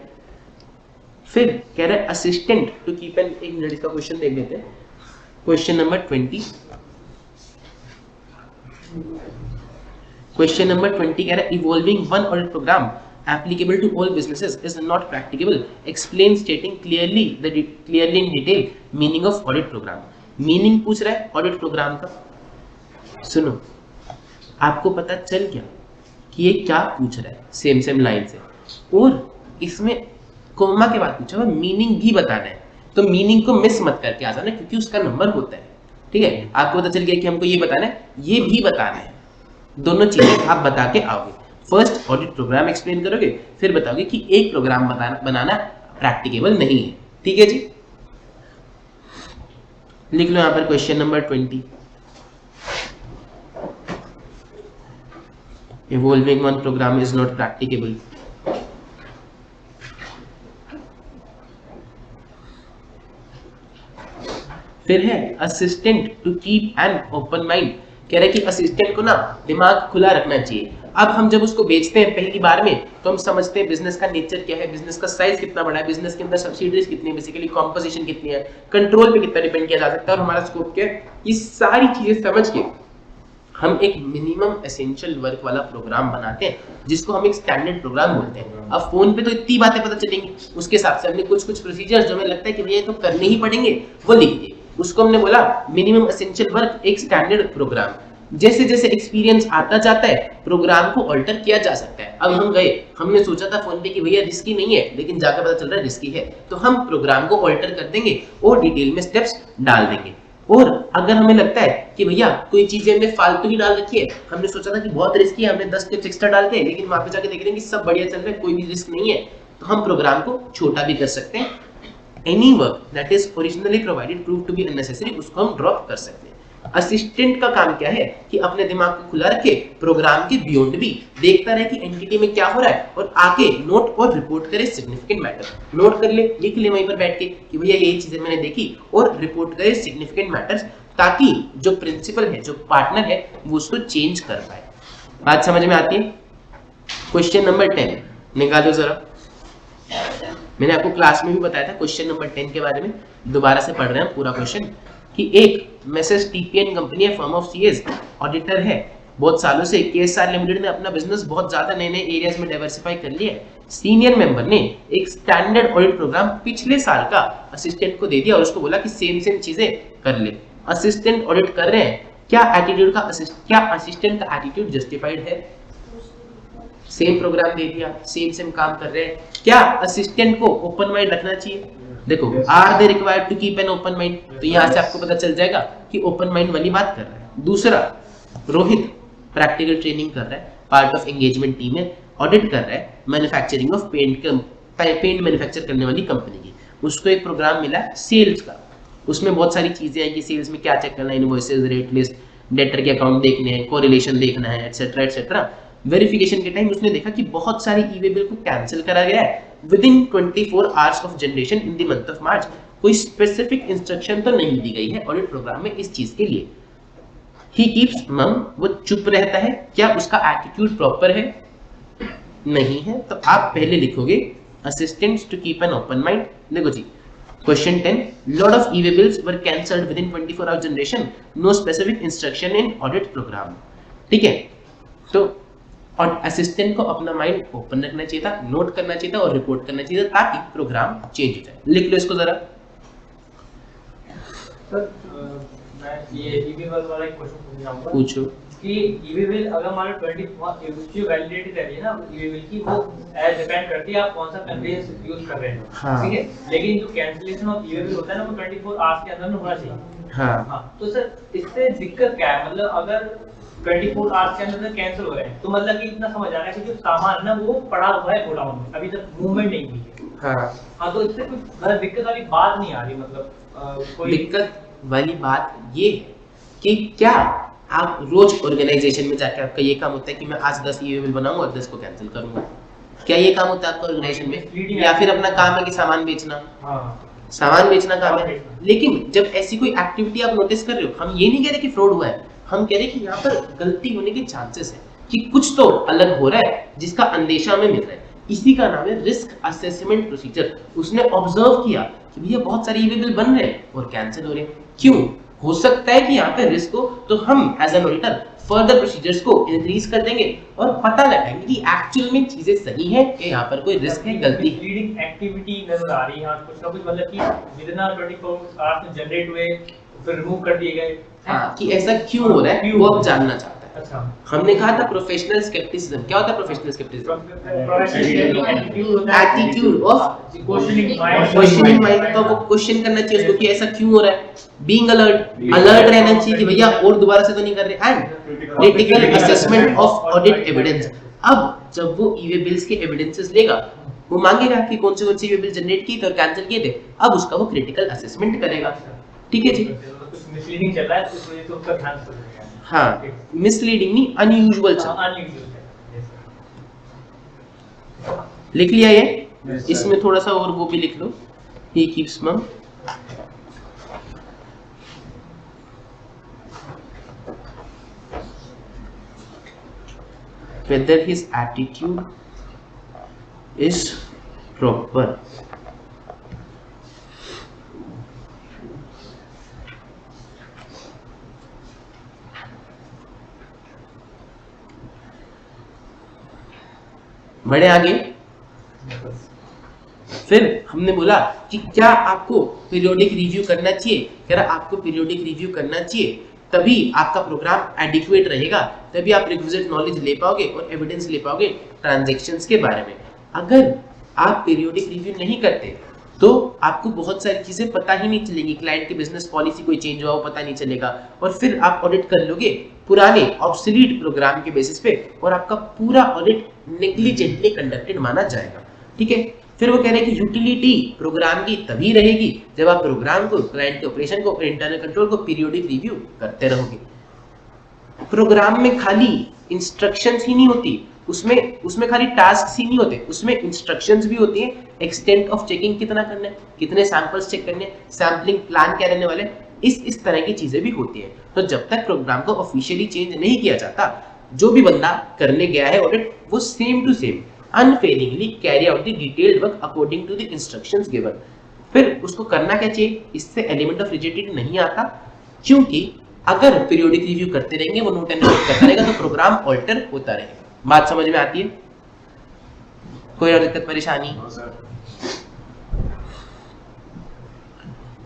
S1: फिर कह रहा है असिस्टेंट टू कीप एन, एक मिनट इसका क्वेश्चन देख लेते हैं। क्वेश्चन नंबर 20, क्वेश्चन नंबर 20 कह रहा है evolving one audit program applicable to all businesses is not practicable, explain stating clearly in detail meaning of audit program। Meaning पूछ रहा है ऑडिट प्रोग्राम का। सुनो, आपको पता चल गया कि ये क्या पूछ रहा है, सेम लाइन से, और इसमें कोमा के बाद पूछा हुआ मीनिंग भी बताना है, तो मीनिंग को मिस मत करके आ जाना क्योंकि उसका नंबर होता है। ठीक है, आपको पता चल गया कि हमको ये बताना है, ये भी बताना है, दोनों चीजें आप बता के आओगे। फर्स्ट ऑडिट प्रोग्राम एक्सप्लेन करोगे, फिर बताओगे कि एक प्रोग्राम बनाना प्रैक्टिकेबल नहीं है। ठीक है जी, लिख लो यहां पर question number 20, evolving one program is not practicable। फिर है assistant to keep an open mind. कह रहे हैं कि असिस्टेंट को ना दिमाग खुला रखना चाहिए। अब हम जब उसको बेचते हैं पहली बार में तो हम समझते हैं बिजनेस का नेचर क्या है, बिजनेस का साइज कितना बड़ा है, बिजनेस के अंदर सब्सिडीज कितनी है, बेसिकली कॉम्पोजिशन कितनी है, कंट्रोल पे कितना डिपेंड किया जा सकता है और हमारा स्कोप क्या है। ये सारी चीजें समझ के हम एक मिनिमम एसेंशियल वर्क वाला प्रोग्राम बनाते हैं जिसको हम एक स्टैंडर्ड प्रोग्राम बोलते हैं। अब फोन पे तो इतनी बातें पता चलेंगी, उसके हिसाब से हमने कुछ प्रोसीजर्स जो हमें लगता है कि भैया तो करने ही पड़ेंगे वो लिख दिए, उसको हमने बोला मिनिमम एसेंशियल वर्क, एक स्टैंडर्ड प्रोग्राम। जैसे जैसे एक्सपीरियंस आता जाता है प्रोग्राम को अल्टर किया जा सकता है। अब हम गए, हमने सोचा था फोन पे कि भैया रिस्की नहीं है, लेकिन जाकर पता चल रहा है रिस्की है, तो हम प्रोग्राम को अल्टर कर देंगे और डिटेल में स्टेप्स डाल देंगे। और अगर हमें लगता है कि भैया कोई चीजें हमने फालतू ही डाल रखी है, हमने सोचा था कि बहुत रिस्की है, हमने 10 टिप्स एक्स्ट्रा डालते हैं, लेकिन वहां पे जाके देख रहे हैं कि सब बढ़िया चल रहा है, कोई भी रिस्क नहीं है, तो हम प्रोग्राम को छोटा भी कर सकते हैं। Any work that is originally provided prove to be unnecessary, उसको हम ड्रॉप कर सकते हैं। असिस्टेंट का काम क्या है कि अपने दिमाग को खुला रखे, प्रोग्राम के बियॉन्ड भी देखता रहे कि एंटिटी में क्या हो रहा है, और आके नोट और रिपोर्ट करे सिग्निफिकेंट मैटर, नोट कर ले, लिख ले वहीं पर बैठ के कि भैया ये चीजें मैंने देखी, और रिपोर्ट करे सिग्निफिकेंट मैटर्स, ताकि जो प्रिंसिपल है, जो पार्टनर है, वो उसको चेंज कर पाए। बात समझ में आती है? क्वेश्चन नंबर 10 निकालो जरा। मैंने आपको क्लास में भी बताया था क्वेश्चन नंबर 10 के बारे में, दोबारा से पढ़ रहे हैं पूरा क्वेश्चन, कि एक मैसेज टीपीएन कंपनी है, फर्म ऑफ सीएस, ऑडिटर है बहुत सालों से, केएसआर लिमिटेड ने अपना बिजनेस बहुत ज्यादा नए नए एरियाज में डाइवर्सिफाई कर लिया है। सीनियर मेंबर ने एक स्टैंडर्ड ऑडिट प्रोग्राम पिछले साल का असिस्टेंट को दे दिया और उसको बोला कि सेम चीजें कर ले। असिस्टेंट ऑडिट कर रहे हैं, क्या असिस्टेंट का एटीट्यूड जस्टिफाइड है? सेम प्रोग्राम दे दिया, सेम काम कर रहे हैं, क्या असिस्टेंट को ओपन माइंड रखना चाहिए? देखो, are they required to keep an open mind, तो यहाँ से आपको पता चल जाएगा कि ओपन माइंड वाली बात कर रहा है। दूसरा, रोहित प्रैक्टिकल ट्रेनिंग कर रहा है, पार्ट ऑफ एंगेजमेंट टीम है, ऑडिट कर रहा है मैन्युफैक्चरिंग ऑफ पेंट मैन्युफैक्चर करने वाली कंपनी की। उसको एक प्रोग्राम मिला सेल्स का, उसमें बहुत सारी चीजें हैं कि सेल्स में क्या चेक करना है, इनवॉइसेस, रेट लिस्ट, डेटर के अकाउंट देखने हैं, कोरिलेशन देखना है, एटसेट्रा एटसेट्रा। वेरिफिकेशन के टाइम उसने देखा कि बहुत सारी ई वे बिल को कैंसिल करा गया है with in 24 hours of generation in the month of March. कोई स्पेसिफिक इंस्ट्रक्शन तो नहीं दी गई है ऑडिट प्रोग्राम में इस चीज के लिए। ही कीप्स मम, वो चुप रहता है, क्या उसका एटीट्यूड प्रॉपर है? नहीं है, तो आप पहले लिखोगे assistants to keep an open mind. देखो जी, question 10, lot of e way bills were cancelled within 24 hours generation, no specific instruction in audit programme. ठीक है, तो और असिस्टेंट को अपना माइंड ओपन रखना चाहिए था, नोट करना चाहिए था और रिपोर्ट करना चाहिए था, ताकि प्रोग्राम चेंज हो जाए। लिख लो इसको जरा।
S3: सर मैं ये ईवीएल वाला एक क्वेश्चन पूछना चाहूंगा
S1: पूछो
S3: कि ईवीएल अगर हमारे 24 जो वैलिडिटी कर रही है ना ईवीएल की, वो एज डिपेंड करती है आप कौन सा कन्वेंस यूज कर रहे हैं।
S1: हाँ।
S3: ठीक है, लेकिन जो कैंसिलेशन ऑफ ईवीएल होता है ना, वो 24 आवर्स के अंदर में होना चाहिए।
S1: हाँ।
S3: तो सर इससे दिक्कत क्या है? मतलब अगर 24 आवर्स के अंदर कैंसिल हो रहे हैं, तो मतलब कि इतना समझ आ रहा है कि जो सामान है ना वो पड़ा हुआ है गोडाउन में, अभी तक मूवमेंट नहीं हुई है। हाँ, तो इससे कोई दिक्कत वाली बात नहीं आ रही, मतलब कोई
S1: दिक्कत वाली बात ये है कि क्या आप रोज ऑर्गेनाइजेशन में जाकर आपका ये काम होता है कि मैं आज 10 ईमेल बनाऊंगा और 10 को कैंसिल करूंगा? क्या ये काम होता है आपका ऑर्गेनाइजेशन में? या फिर अपना काम है कि सामान बेचना? सामान बेचना काम है। लेकिन जब ऐसी कोई एक्टिविटी आप नोटिस कर रहे हो, हम ये नहीं कह रहे कि फ्रॉड हुआ है, हम कह रहे हैं कि यहाँ पर गलती होने के चांसेस है, कि कुछ तो अलग हो रहा है जिसका अंदेशा हमें मिल रहा है। इसी का नाम है रिस्क असेसमेंट प्रोसीजर। उसने ऑब्जर्व किया कि भैया बहुत सारे ईमेल बन रहे हैं और कैंसिल हो रहे हैं, क्यों? हो सकता है कि यहाँ पे रिस्क हो, तो हम as an auditor further procedures को इंक्रीज कर देंगे और पता लगाएंगे कि एक्चुअल में चीजें सही है कि यहाँ पर कोई रिस्क है, गलती है।
S3: लीडिंग एक्टिविटी नजर आ रही है यहाँ कुछ ना कुछ, मतलब कि विदिन 24 आवर्स में जनरेट हुए फिर रिमूव कर दिए गए।
S1: हाँ, कि ऐसा क्यों हो रहा है वो अब जानना चाहता है।
S3: अच्छा,
S1: हमने कहा था प्रोफेशनल स्केप्टिसिज्म। क्या होता है professional scepticism? Attitude of questioning mind. तो वो क्वेश्चन करना चाहिए उसको कि ऐसा क्यों हो रहा है। बीइंग अलर्ट रहना चाहिए कि भैया और दोबारा से तो नहीं कर रहे। And critical assessment of audit evidence. अब जब वो ईवे बिल्स के एविडेंसेस लेगा, वो मांगेगा कि कौन से ईवे बिल जनरेट किए थे और कैंसिल किए थे, अब उसका वो क्रिटिकल असेसमेंट करेगा। ठीक है जी।
S3: कुछ मिसलीडिंग चल रहा है, तो इस वजह से उसका ध्यान रखना।
S1: हाँ, मिसलीडिंग नहीं, अनयूजुअल चल। लिख लिया ये? इसमें थोड़ा सा और वो भी लिख लो। He keeps mum. Whether his attitude is proper. बढ़े आगे। फिर हमने बोला कि क्या आपको पीरियोडिक रिव्यू करना चाहिए। कह रहा आपको पीरियोडिक रिव्यू करना चाहिए, तभी आपका प्रोग्राम एडिक्वेट रहेगा, तभी आप रिक्विजिट नॉलेज ले पाओगे और एविडेंस ले पाओगे ट्रांजैक्शंस के बारे में। अगर आप पीरियोडिक रिव्यू नहीं करते तो आपको बहुत सारी चीजें पता ही नहीं चलेगी, क्लाइंट की बिजनेस पॉलिसी कोई चेंज हुआ वो पता नहीं चलेगा, और फिर आप ऑडिट कर लोगे पुराने ऑब्सोलीट प्रोग्राम के बेसिस पे, और आपका पूरा ऑडिट नेग्लिजेंटली कंडक्टेड माना जाएगा। ठीक है, फिर वो कह रहे हैं कि यूटिलिटी प्रोग्राम की तभी रहेगी जब आप प्रोग्राम को, क्लाइंट के ऑपरेशन को, इंटरनल कंट्रोल को पीरियोडिक रिव्यू करते रहोगे। प्रोग्राम में खाली इंस्ट्रक्शंस ही नहीं होती, उसमें खाली टास्क ही नहीं होते, उसमें इंस्ट्रक्शंस भी होती है। एक्सटेंट ऑफ चेकिंग कितना करना है, कितने सैंपल्स चेक करने हैं, सैम्पलिंग प्लान क्या रहने वाले, इस तरह की चीजें भी होती हैं। तो जब तक प्रोग्राम को ऑफिशियली चेंज नहीं किया जाता, जो भी बंदा करने गया है ऑडिट, वो same to same unfailingly carry out the detailed work according to the instructions given. फिर उसको करना क्या चाहिए, इससे एलिमेंट ऑफ रिजिडिटी नहीं आता, क्योंकि अगर पीरियोडिक रिव्यू करते रहेंगे, वो नोट एंड नोट करता रहेगा, तो प्रोग्राम ऑल्टर होता रहेगा। बात समझ में आती है? कोई और दिक्कत परेशानी?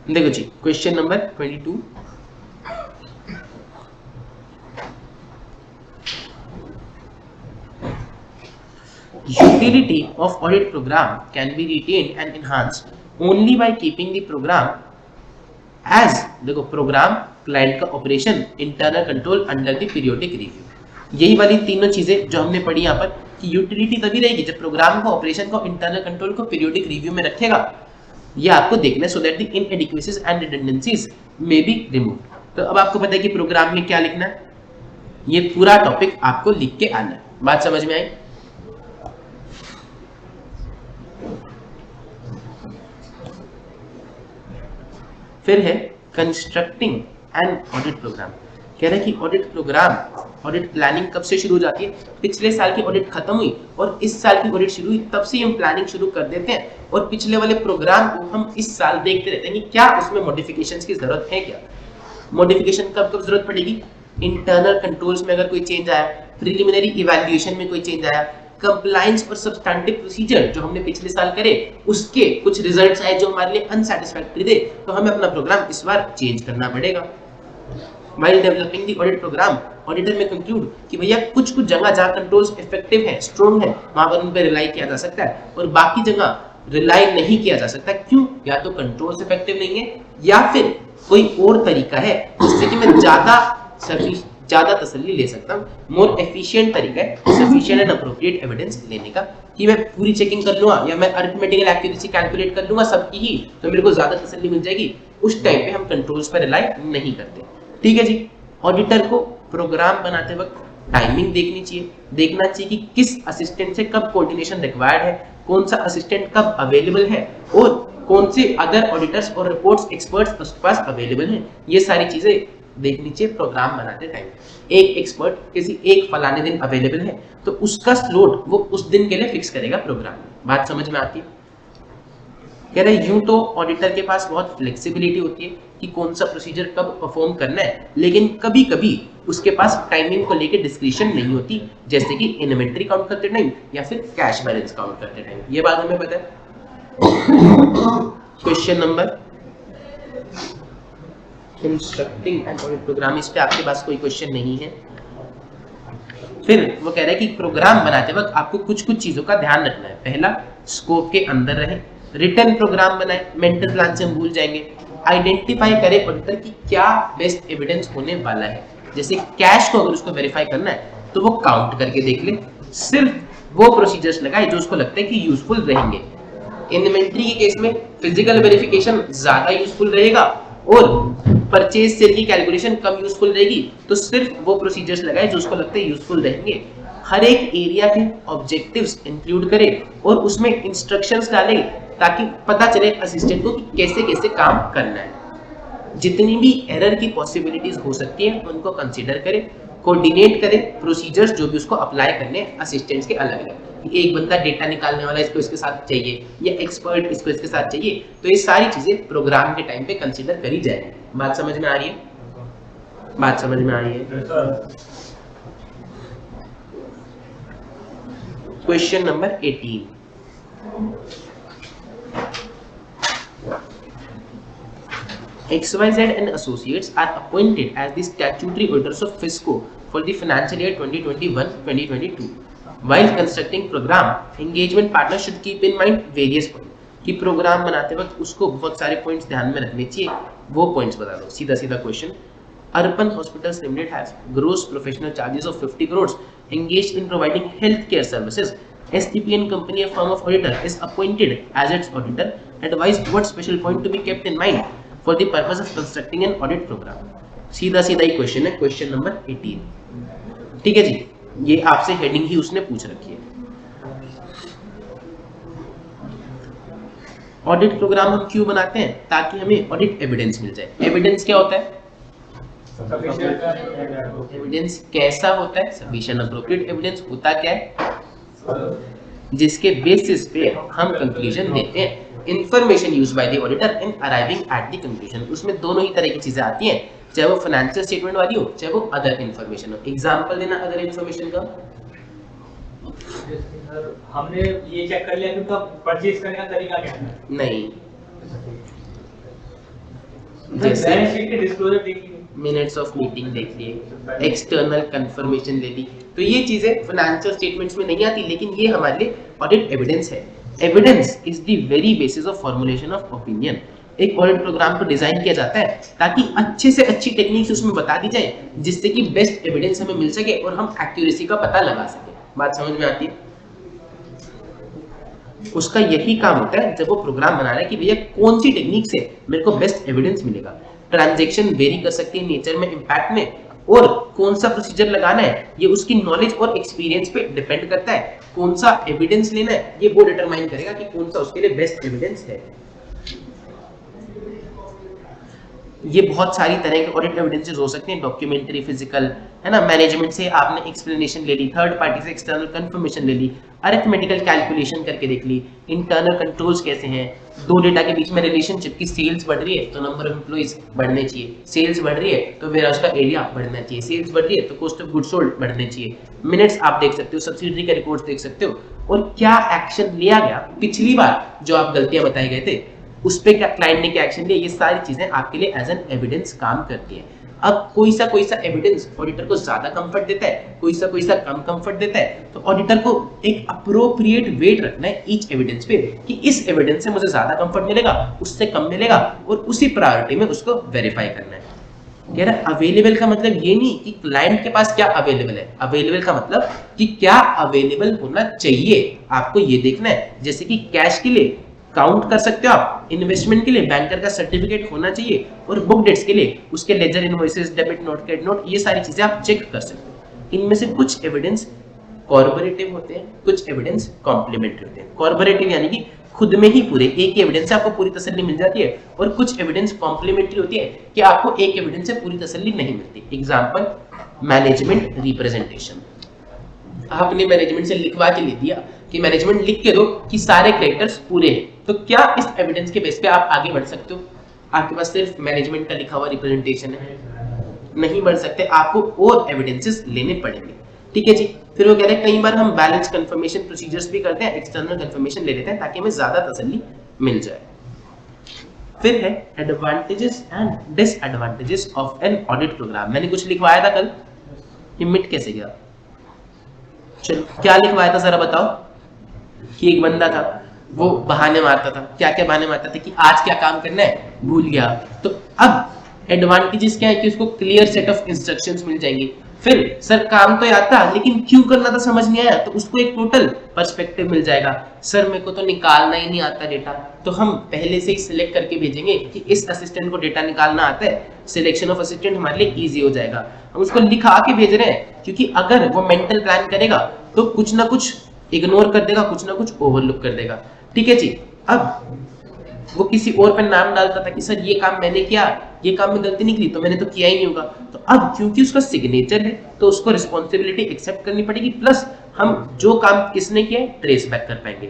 S1: देखो जी, question number 22। Utility of audit program can be retained and enhanced only by keeping the program as, देखो प्रोग्राम, क्लाइंट का operation, internal control under the periodic review. यही वाली तीनों चीजें जो हमने पढ़ी यहाँ पर, कि यूटिलिटी तभी रहेगी जब प्रोग्राम को, ऑपरेशन को, इंटरनल कंट्रोल को पीरियोडिक रिव्यू में रखेगा। ये आपको देखना है, so that the inadequacies and redundancies may be removed. तो अब आपको पता है कि प्रोग्राम में क्या लिखना है, ये पूरा टॉपिक आपको लिख के आना है। बात समझ में आई? फिर है कंस्ट्रक्टिंग एन ऑडिट प्रोग्राम। कह रहे हैं कि ऑडिट प्रोग्राम, ऑडिट प्लानिंग कब से शुरू हो जाती है? पिछले साल की ऑडिट खत्म हुई और इस साल की ऑडिट शुरू हुई, तब से हम प्लानिंग शुरू कर देते हैं, और पिछले वाले प्रोग्राम को हम इस साल देखते रहते हैं कि क्या उसमें मॉडिफिकेशंस की जरूरत है। क्या मॉडिफिकेशन कब कब जरूरत पड़ेगी? इंटरनल कंट्रोल्स में अगर कोई चेंज आया, प्रिलिमिनरी इवैल्यूएशन में कोई चेंज आया, कंप्लायंस और सब्सटैंटिव प्रोसीजर जो हमने पिछले साल करे उसके कुछ रिजल्ट्स आए जो हमारे लिए अनसैटिस्फैक्टरी थे, तो हमें अपना प्रोग्राम इस बार चेंज करना पड़ेगा। While developing the audit program, auditor में कंक्लूड कि भैया कुछ जगह जहाँ कंट्रोल्स इफेक्टिव है, स्ट्रॉन्ग है, वहां पर उन पर रिलाई किया जा सकता है, और बाकी जगह रिलाई नहीं किया जा सकता। क्यों? या तो कंट्रोल्स इफेक्टिव नहीं है, या फिर कोई और तरीका है जिससे कि मैं ज्यादा तसल्ली ले सकता हूँ। मोर एफिशिएंट तरीका है सफिशिएंट एंड अप्रोप्रिएट एविडेंस लेने का, कि मैं पूरी चेकिंग कर लूंगा या मैं अरिथमेटिकल एक्यूरेसी कैलकुलेट कर लूंगा सबकी ही, तो मेरे को ज्यादा तसल्ली मिल जाएगी। उस टाइम पे हम कंट्रोल्स पर रिलाई नहीं करते। ठीक है जी। ऑडिटर को प्रोग्राम बनाते वक्त टाइमिंग देखनी चाहिए, देखना चाहिए कि किस असिस्टेंट से कब कोऑर्डिनेशन रिक्वायर्ड है, कौन सा असिस्टेंट कब अवेलेबल है, और कौन से अदर ऑडिटर्स और रिपोर्ट्स एक्सपर्ट्स उसके पास अवेलेबल हैं। ये सारी चीजें देखनी चाहिए प्रोग्राम बनाते टाइम। एक एक्सपर्ट किसी एक फलाने दिन अवेलेबल है तो उसका स्लॉट वो उस दिन के लिए फिक्स करेगा प्रोग्राम। बात समझ में आती है? कह रहे यूं तो ऑडिटर के पास बहुत फ्लेक्सिबिलिटी होती है कि कौन सा प्रोसीजर कब परफॉर्म करना है, लेकिन कभी कभी उसके पास टाइमिंग को लेकर डिस्क्रिप्शन नहीं होती, जैसे कि इन्वेंटरी काउंट करते टाइम या फिर कैश बैलेंस काउंट करते टाइम। ये बात हमें पता है। Question number constructing and audit program, इस पे आपके पास कोई क्वेश्चन नहीं है। फिर वो कह रहा है कि प्रोग्राम बनाते वक्त आपको कुछ चीजों का ध्यान रखना है। पहला, स्कोप के अंदर रहे, रिटर्न प्रोग्राम बनाए, मेंटल प्लान से हम भूल जाएंगे। आइडेंटिफाई करें ऑडिटर की क्या बेस्ट एविडेंस होने वाला है, जैसे कैश को अगर उसको वेरीफाई करना है तो वो काउंट करके देख ले, सिर्फ वो प्रोसीजर्स लगाए जो उसको लगता है कि यूजफुल रहेंगे। इन्वेंटरी के केस में फिजिकल वेरिफिकेशन ज्यादा यूजफुल रहेगा और परचेज सेल की कैलकुलेशन कम यूजफुल रहेगी, तो सिर्फ वो प्रोसीजर्स लगाए जो उसको लगता है यूजफुल रहेंगे। हर एक एरिया के ऑब्जेक्टिव्स इंक्लूड करें और उसमें इंस्ट्रक्शंस डालें ताकि पता चले असिस्टेंट को कि कैसे कैसे काम करना है। जितनी भी एरर की पॉसिबिलिटीज हो सकती है उनको कंसीडर करें, कोऑर्डिनेट करें प्रोसीजर्स जो भी उसको अप्लाई करने असिस्टेंट्स के अलग अलग। एक बंदा डेटा निकालने वाला इसको इसके साथ चाहिए या एक्सपर्ट इसको इसके साथ चाहिए, तो ये सारी चीजें प्रोग्राम के टाइम पे कंसीडर करी जाएगी। बात समझ में आ रही है? बात समझ में आ रही है? Question number 18। XYZ and associates are appointed as the statutory auditors of FISCO for the financial year 2021-2022. While constructing program, engagement partners should keep in mind various points. कि प्रोग्राम बनाते वक्त उसको बहुत सारे पॉइंट्स ध्यान में रखने चाहिए, वो पॉइंट्स बता दो। सीधा सीधा question, Urban Hospitals Limited has gross professional charges of 50 crores engaged in providing healthcare services. STPN company, a firm of auditor, is appointed as its auditor. Advised what special point to be kept in mind for the purpose of constructing an audit program. सीधा सीधा ही क्वेश्चन है, क्वेश्चन नंबर 18। ठीक है जी, ये आपसे हेडिंग ही उसने पूछ रखी है। ऑडिट प्रोग्राम हम क्यों बनाते हैं? ताकि हमें ऑडिट एविडेंस मिल जाए। एविडेंस क्या होता है? एविडेंस कैसा होता है? सफिशिएंट एप्रोप्रिएट एविडेंस होता क्या है? जिसके बेसिस पे हम कंक्लूजन देते हैं। Information used by the auditor in arriving at the conclusion. उसमें दोनों ही तरह की चीजें आती हैं, चाहे वो फाइनेंशियल स्टेटमेंट वाली हो, चाहे वो अदर इंफॉर्मेशन हो। एग्जांपल देना अदर इंफॉर्मेशन का।
S3: हमने ये चेक कर लिया कि उनका परचेज करने का तरीका क्या है?
S1: नहीं,
S3: जैसे बैलेंस शीट के डिस्क्लोजर देख लीजिए,
S1: मिनट्स ऑफ मीटिंग देख लिए, एक्सटर्नल कंफर्मेशन ले ली, तो ये चीजें फाइनेंशियल स्टेटमेंट्स में नहीं आती, लेकिन ये हमारे लिए ऑडिट एविडेंस है। Evidence is the very basis of formulation of opinion. एक ऑडिट प्रोग्राम को डिजाइन किया जाता है ताकि अच्छे से अच्छी टेक्निक्स उसमें बता दी जाए, जिससे कि बेस्ट एविडेंस हमें मिल सके और हम एक्यूरेसी का पता लगा सके। बात समझ में आती है? उसका यही काम होता है जब वो प्रोग्राम बना रहा है कि भैया कौन सी टेक्निक से मेरे को बेस्ट एविडेंस मिलेगा। ट्रांजैक्शन वेरी कर सकती है नेचर में, इंपैक्ट में, और कौन सा प्रोसीजर लगाना है ये उसकी नॉलेज और एक्सपीरियंस पे डिपेंड करता है। कौन सा एविडेंस लेना है ये वो डिटरमाइन करेगा कि कौन सा उसके लिए बेस्ट एविडेंस है। ये बहुत सारी तरह के ऑडिट एविडेंसेस हो सकते हैं, डॉक्यूमेंट्री, फिजिकल, है ना। मैनेजमेंट से आपने एक्सप्लेनेशन ले ली, थर्ड पार्टी से एक्सटर्नल कंफर्मेशन ले ली, अरिथमेटिकल कैलकुलेशन करके देख ली, इंटरनल कंट्रोल्स कैसे हैं, दो डेटा के बीच में रिलेशनशिप की, सेल्स बढ़ रही है तो नंबर ऑफ एम्प्लॉइज बढ़ने चाहिए, सेल्स बढ़ रही है तो वेयरहाउस का एरिया बढ़ना चाहिए, सेल्स बढ़ रही है तो कॉस्ट ऑफ गुड्स सोल्ड बढ़ने चाहिए, मिनट्स आप देख सकते हो, सब्सिडरी का रिकॉर्ड्स देख सकते हो, और क्या एक्शन लिया गया पिछली बार जो आप गलतियां बताए गए थे उस पे क्या क्लाइंट ने क्या एक्शन लिया, ये सारी चीजें आपके लिए एज एन एविडेंस काम करती है। अब कोई सा एविडेंस ऑडिटर को ज्यादा कंफर्ट देता है, कोई सा कम कंफर्ट देता है, तो ऑडिटर को एक अप्रोप्रिएट वेट रखना है ईच एविडेंस पे कि इस एविडेंस से मुझे ज्यादा कंफर्ट मिलेगा, उससे कम मिलेगा, और उसी प्रायोरिटी में उसको वेरीफाई करना है। कह रहा अवेलेबल का मतलब ये नहीं कि क्लाइंट के पास क्या अवेलेबल है, अवेलेबल का मतलब कि क्या अवेलेबल होना चाहिए, आपको ये देखना है। जैसे कि कैश के लिए काउंट कर सकते हो आप, इन्वेस्टमेंट के लिए बैंकर का सर्टिफिकेट होना चाहिए, और बुक डेट्स के लिए उसके ledger invoices, debit note, credit note, ये सारी चीजें आप चेक कर सकते हो। इनमें से कुछ एविडेंस कॉर्पोरेटिव होते हैं, कुछ एविडेंस कॉम्प्लीमेंट्री होते हैं। कॉर्पोरेटिव यानी कि खुद में ही पूरे एक एविडेंस से आपको पूरी तसल्ली मिल जाती है, और कुछ एविडेंस कॉम्प्लीमेंट्री होती है कि आपको एक एविडेंस से पूरी तसल्ली नहीं मिलती। Example, management representation. आपने मैनेजमेंट से लिखवा के ले दिया कि मैनेजमेंट लिख के दो कि सारे कैरेक्टर्स पूरे हैं, तो क्या इस एविडेंस के बेस पे आप आगे बढ़ सकते हो? आपके पास सिर्फ मैनेजमेंट का लिखा हुआ रिप्रेजेंटेशन है, नहीं बढ़ सकते, आपको और एविडेंसेस लेने पड़ेंगे। ठीक है जी। फिर वो कह रहे हैं कई बार हम बैलेंस कंफर्मेशन प्रोसीजर्स भी करते हैं, एक्सटर्नल कंफर्मेशन ले लेते हैं ताकि हमें ज्यादा तसल्ली मिल जाए। फिर है advantages and disadvantages of an audit program. मैंने कुछ लिखवाया था कल, ये मिट कैसे गया? चलो, क्या लिखवाया था जरा बताओ। कि एक बंदा था, वो बहाने मारता था। क्या क्या बहाने मारता था? कि आज क्या काम करना है भूल गया। तो अब एडवांटेजेस क्या है कि उसको क्लियर सेट ऑफ इंस्ट्रक्शंस मिल जाएंगी। फिर सर काम तो याद था लेकिन क्यों करना था समझ नहीं आया, तो उसको एक टोटल पर्सपेक्टिव मिल जाएगा। सर मेरे को तो निकालना ही नहीं आता डेटा, तो हम पहले से ही सिलेक्ट करके भेजेंगे कि इस असिस्टेंट को डेटा निकालना आता है, सिलेक्शन ऑफ असिस्टेंट हमारे लिए इजी हो जाएगा। हम उसको लिखा के भेज रहे हैं क्योंकि अगर वो मेंटल प्लान करेगा तो कुछ ना कुछ इग्नोर कर देगा, कुछ ना कुछ ओवरलुक कर देगा। ठीक है जी। अब वो किसी और पे नाम डालता था कि सर ये काम मैंने किया, ये काम में गलती निकली तो मैंने तो किया ही नहीं होगा। तो अब क्योंकि उसका सिग्नेचर है तो उसको रिस्पॉन्सिबिलिटी एक्सेप्ट करनी पड़ेगी, प्लस हम जो काम किसने किया है ट्रेस बैक कर पाएंगे।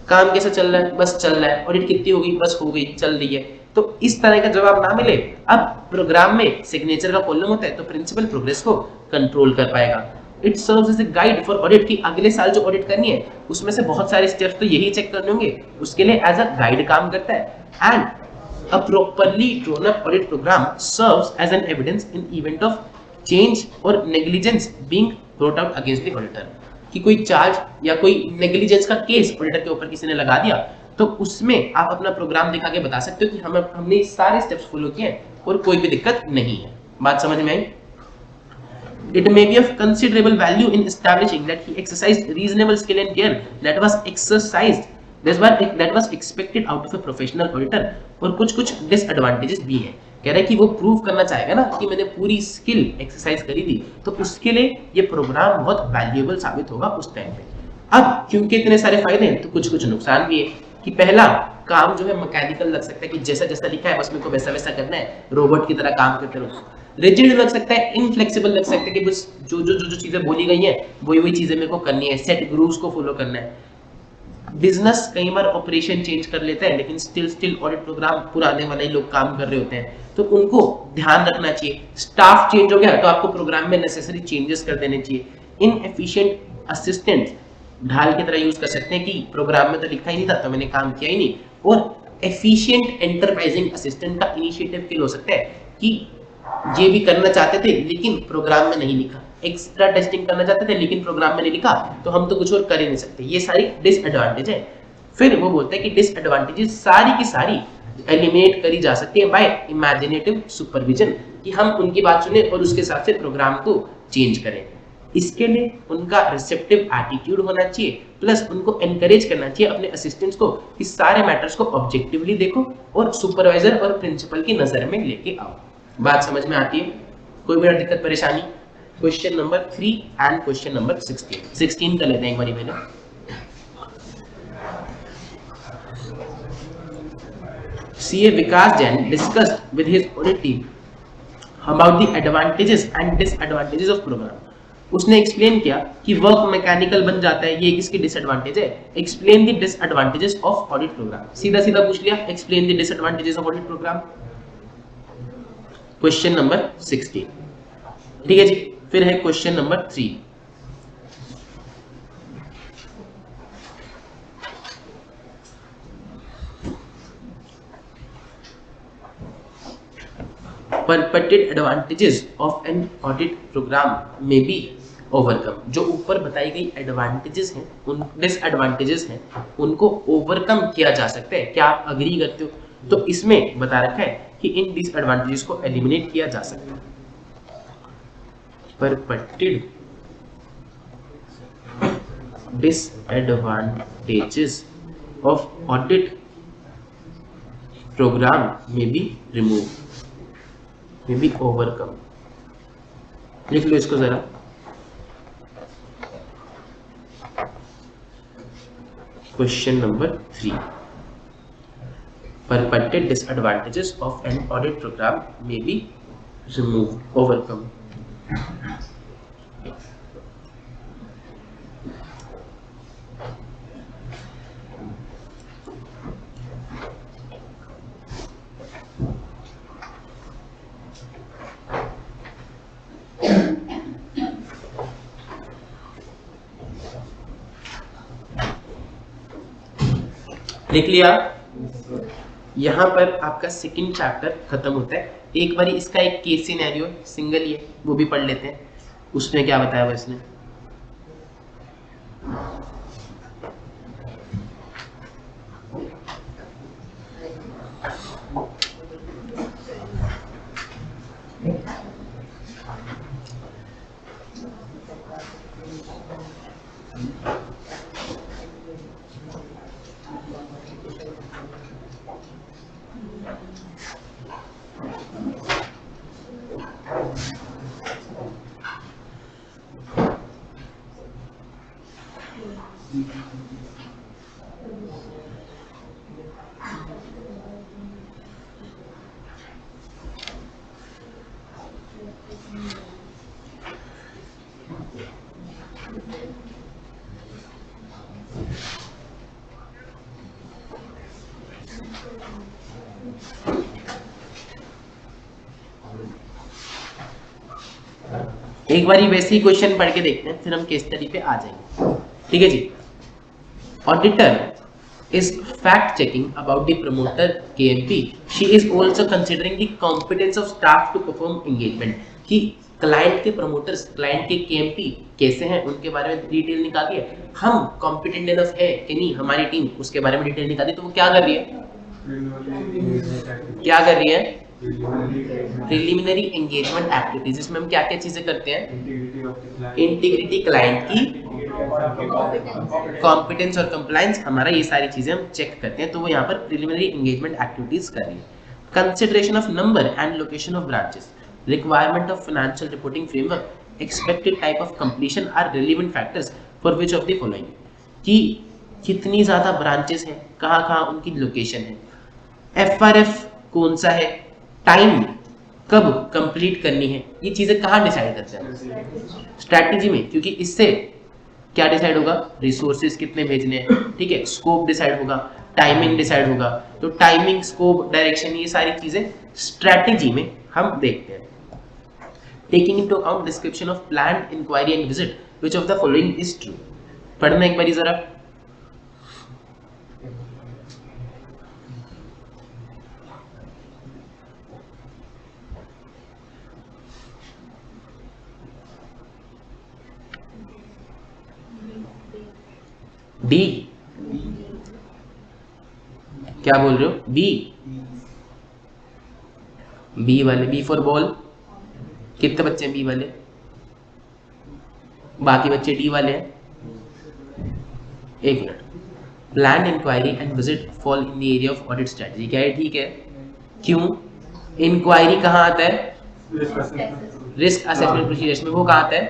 S1: काम कैसे चल रहा है? बस चल रहा है। ऑडिट कितनी हो गई? बस हो गई, चल रही है। तो इस तरह का जवाब ना मिले, अब प्रोग्राम में सिग्नेचर का कॉलम होता है तो प्रिंसिपल प्रोग्रेस को कंट्रोल कर पाएगा। It serves as a guide for audit की अगले साल जो ऑडिट करनी है उसमें से बहुत सारे स्टेप्स तो यही चेक करने होंगे, उसके लिए एज अ गाइड काम करता है। And a properly drawn up audit program serves as an evidence in event of change और negligence being brought out against the auditor. कि कोई चार्ज या कोई नेग्लिजेंस का केस ऑडिटर के ऊपर किसी ने लगा दिया, तो उसमें आप अपना प्रोग्राम दिखा के बता सकते हो कि हमने सारे स्टेप्स फॉलो किए हैं और कोई भी दिक्कत नहीं है। बात समझ में आई? It may be of considerable value in establishing that he exercised reasonable skill and care that was expected out of a professional auditor। और कुछ डिसएडवांटेजेस भी हैं। कह रहा है कि वो प्रूव करना चाहेगा ना कि मैंने पूरी स्किल एक्सरसाइज करी थी, तो उसके लिए ये प्रोग्राम बहुत वैल्यूएबल साबित होगा उस टाइम पे। अब क्योंकि इतने सारे फायदे हैं तो कुछ नुकसान भी है कि पहला काम जो है मैकेनिकल लग सकता है कि जैसा जैसा लिखा है बस मेरे को वैसा वैसा करना है, रोबोट की तरह काम करते रहो। रिजिड लग सकता है, इनफ्लेक्सिबल लग सकता है कि बस जो चीजें बोली गई हैं वही चीजें मेरे को करनी है, सेट ग्रूव्स को फॉलो करना है। बिजनेस कई बार ऑपरेशन चेंज कर लेता है लेकिन स्टिल ऑडिट प्रोग्राम पुराने वाले लोग काम कर रहे होते हैं, तो उनको ध्यान रखना चाहिए। स्टाफ चेंज हो गया तो आपको प्रोग्राम में नेसेसरी चेंजेस कर देने चाहिए। इनएफिशिएंट असिस्टेंट ढाल की तरह यूज कर सकते हैं कि प्रोग्राम में तो लिखा ही नहीं था तो मैंने काम किया ही नहीं। और एफिशिएंट एंटरप्राइजिंग असिस्टेंट का इनिशिएटिव किल हो सकता है कि ये भी करना चाहते थे लेकिन प्रोग्राम में नहीं लिखा, एक्स्ट्रा टेस्टिंग करना चाहते थे लेकिन प्रोग्राम में नहीं लिखा, तो हम तो कुछ और कर ही नहीं सकते। ये सारी डिसएडवांटेज है। फिर वो बोलते हैं कि डिसएडवांटेजेस सारी की सारी एलिमिनेट करी जा सकती है बाय इमेजिनेटिव सुपरविजन, कि हम उनकी बात सुने और उसके हिसाब से प्रोग्राम को चेंज करें। इसके लिए उनका रिसेप्टिव एटीट्यूड होना चाहिए, प्लस उनको एनकरेज करना चाहिए अपने असिस्टेंट्स को कि सारे मैटर्स को ऑब्जेक्टिवली देखो और सुपरवाइजर और प्रिंसिपल की नजर में लेके आओ। बात समझ में आती है? कोई भी दिक्कत परेशानी? Question number 3 and question number 16 कर लेते हैं एक बारी पहले। CA Vikas Jain discussed with his audit team about the advantages and disadvantages of program। उसने एक्सप्लेन किया कि वर्क मैकेनिकल बन जाता है, ये किसकी डिसएडवांटेज है। Explain the disadvantages of audit program. सीधा सीधा पूछ लिया, explain the disadvantages of audit program. Question number 16, ठीक है जी। फिर है question number 3। Purported advantages of an audit program may be overcome। जो ऊपर बताई गई एडवांटेजेस हैं, उन डिसएडवांटेजेस हैं, उनको ओवरकम किया जा सकता है। क्या आप अग्री करते हो? तो इसमें बता रखा है कि इन डिसएडवांटेजेस को एलिमिनेट किया जा सकता है। Purported disadvantages of audit program may be removed, may be overcome। लिख लो इसको जरा। Question number 3, purported disadvantages of an audit program may be removed, overcome। लिख लिया? यहाँ पर आपका सेकंड चैप्टर खत्म होता है। एक बारी इसका एक केस सिनेरियो सिंगल ही है, वो भी पढ़ लेते हैं। उसमें क्या बताया हुआ इसने? एक बारी वैसे ही क्वेश्चन पढ़ के देखते हैं, फिर हम केस स्टडी पे आ जाएंगे। ठीक है जी। Auditor is fact checking about the promoter KMP. She is also considering the competence of staff to perform engagement। कि क्लाइंट के प्रमोटर्स, क्लाइंट के केएमपी कैसे हैं उनके बारे में डिटेल निकाली है, हम कॉम्पिटेंट इनफ है कि नहीं हमारी टीम उसके बारे में डिटेल निकाली। तो वो क्या कर रही है, क्या कर रही है, प्रिलिमिनरी एंगेजमेंट एक्टिविटीज। इसमें हम क्या क्या चीजें करते हैं, इंटीग्रिटी क्लाइंट की, कॉम्पिटेंस और कंप्लायंस हमारा, ये सारी चीजें हम चेक करते हैं। तो वो यहाँ पर प्रिलिमिनरी एंगेजमेंट एक्टिविटीज कर रही है। Consideration of number and location of branches, requirement of financial reporting framework, expected type of completion are relevant factors for which of the following, कि कितनी ज्यादा ब्रांचेस हैं, कहाँ कहाँ उनकी लोकेशन है, एफआरएफ कौन सा है, टाइम कब कंप्लीट करनी है, ये चीजें कहाँ डिसाइड करते हैं, स्ट्रैटेजी में, क्योंकि इससे क्या डिसाइड होगा, रिसोर्सेज कितने भेजने हैं, ठीक है, स्कोप डिसाइड होगा, टाइमिंग डिसाइड होगा। तो टाइमिंग, स्कोप, डायरेक्शन, ये सारी चीजें स्ट्रैटेजी में हम देखते हैं। Taking into account description of planned inquiry and visit, which of the following is true. पढ़ना एक बारी जरा। डी, क्या बोल रहे हो, बी, बी वाले, बी फॉर बॉल, कितने बच्चे हैं बी वाले, बाकी बच्चे डी वाले हैं। एक minute, plan inquiry and visit fall in the area of audit strategy, क्या है, ठीक है, क्यों, इंक्वायरी कहाँ आता है, रिस्क असेसमेंट प्रोसीजर्स में, वो कहाँ आता है,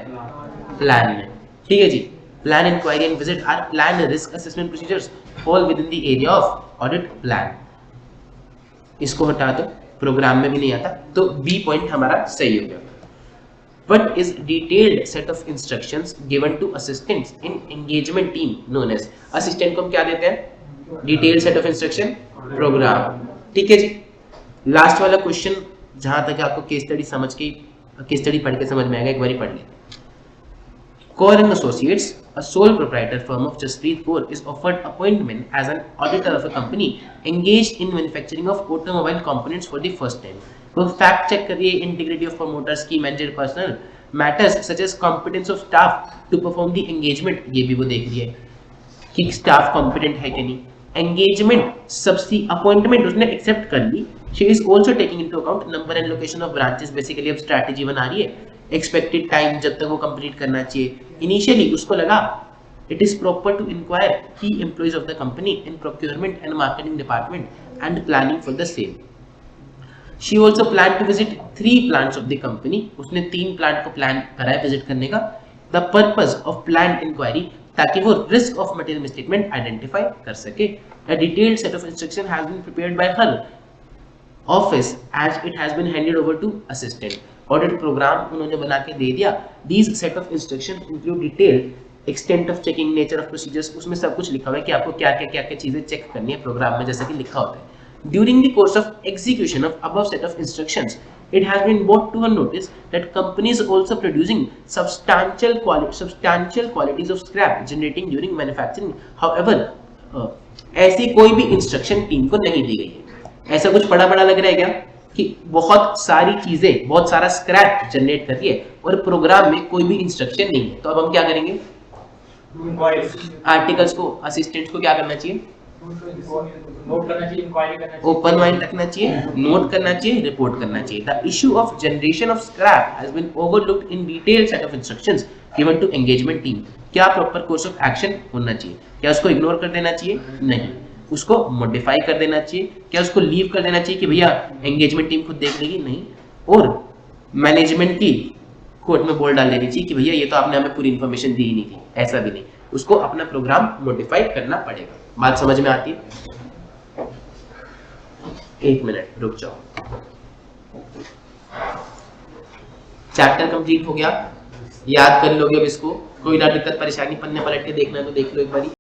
S1: प्लान में, ठीक है जी। Plan inquiry and visit are planned risk assessment procedures fall within the area of audit plan। इसको हटा दो, प्रोग्राम में भी नहीं आता, तो बी पॉइंट हमारा सही हो गया। What is detailed set of instructions given to assistants in engagement team known as, assistant को हम क्या देते हैं, detailed set of instruction, program, ठीक है जी। लास्ट वाला क्वेश्चन जहां तक आपको केस स्टडी समझ के, केस स्टडी पढ़ के समझ में आएगा, एक बार पढ़ लेते हैं। Kaur and Associates, a sole proprietor firm of Jaspreet Kaur, is offered appointment as an auditor of a company engaged in manufacturing of automobile components for the first time। वो फैक्ट चेक करिए इंटीग्रिटी ऑफ प्रमोटर्स की, manager personal matters such as competence of staff to perform the engagement, ये भी वो देख रही है कि स्टाफ कॉम्पिटेंट है कि नहीं। एंगेजमेंट सबसी अपॉइंटमेंट उसने एक्सेप्ट कर ली। She is also taking into account number and location of branches, basically अब स्ट्रैटेजी बना रही है। एक्सपेक्टेड टाइम जब तक वो कंप्लीट करना चाहिए, इनिशियली उसको लगा it is proper to inquire की employees of the company in procurement and marketing department and planning for the same. She also plan to visit 3 plants of the company, उसने 3 प्लांट को प्लान करा है विजिट करने का। The purpose of plan inquiry, ताकि वो risk of material misstatement identify कर सके। A detailed set of instruction has been prepared by her office as it has been handed over to assistant. Audit program उन्होंने बना के दे दिया। These set of instruction include detail extent of checking, nature of procedures, उसमें सब कुछ लिखा हुआ है कि आपको क्या क्या चीजें चेक करनी है प्रोग्राम में, जैसा कि लिखा होता है। During the course of execution of above set of instructions, it has been brought to our notice that companies also producing substantial qualities of scrap generating during manufacturing। However, ऐसी कोई भी इंस्ट्रक्शन टीम को नहीं दी गई है। ऐसा कुछ पढ़ा लग रहा है क्या कि बहुत सारी चीजें, बहुत सारा स्क्रैप जनरेट कर रही है और प्रोग्राम में कोई भी इंस्ट्रक्शन नहीं है। तो अब हम क्या करेंगे, आर्टिकल्स को, असिस्टेंट्स को क्या करना चाहिए,
S3: नोट करना चाहिए, इंक्वायरी करना चाहिए,
S1: ओपन माइंड रखना चाहिए, नोट करना चाहिए, रिपोर्ट करना चाहिए। The issue of generation of scrap has been overlooked in detail set of instructions given to engagement team. क्या प्रॉपर कोर्स ऑफ एक्शन होना चाहिए, क्या उसको इग्नोर कर देना चाहिए, नहीं, उसको मॉडिफाई कर देना चाहिए, क्या उसको लीव कर देना चाहिए कि भैया एंगेजमेंट टीम खुद देख लेगी, नहीं, और मैनेजमेंट की कोर्ट में बोल डाल देनी चाहिए कि भैया ये तो आपने हमें पूरी इंफॉर्मेशन दी ही नहीं थी, ऐसा भी नहीं, उसको अपना प्रोग्राम मॉडिफाई करना पड़ेगा। बात समझ में आती है? एक मिनट रुक जाओ, चैप्टर कंप्लीट हो गया, याद कर लोगे अब इसको, कोई ना दिक्कत परेशानी, पन्ने पलट के देखना है तो देख लो एक बारी।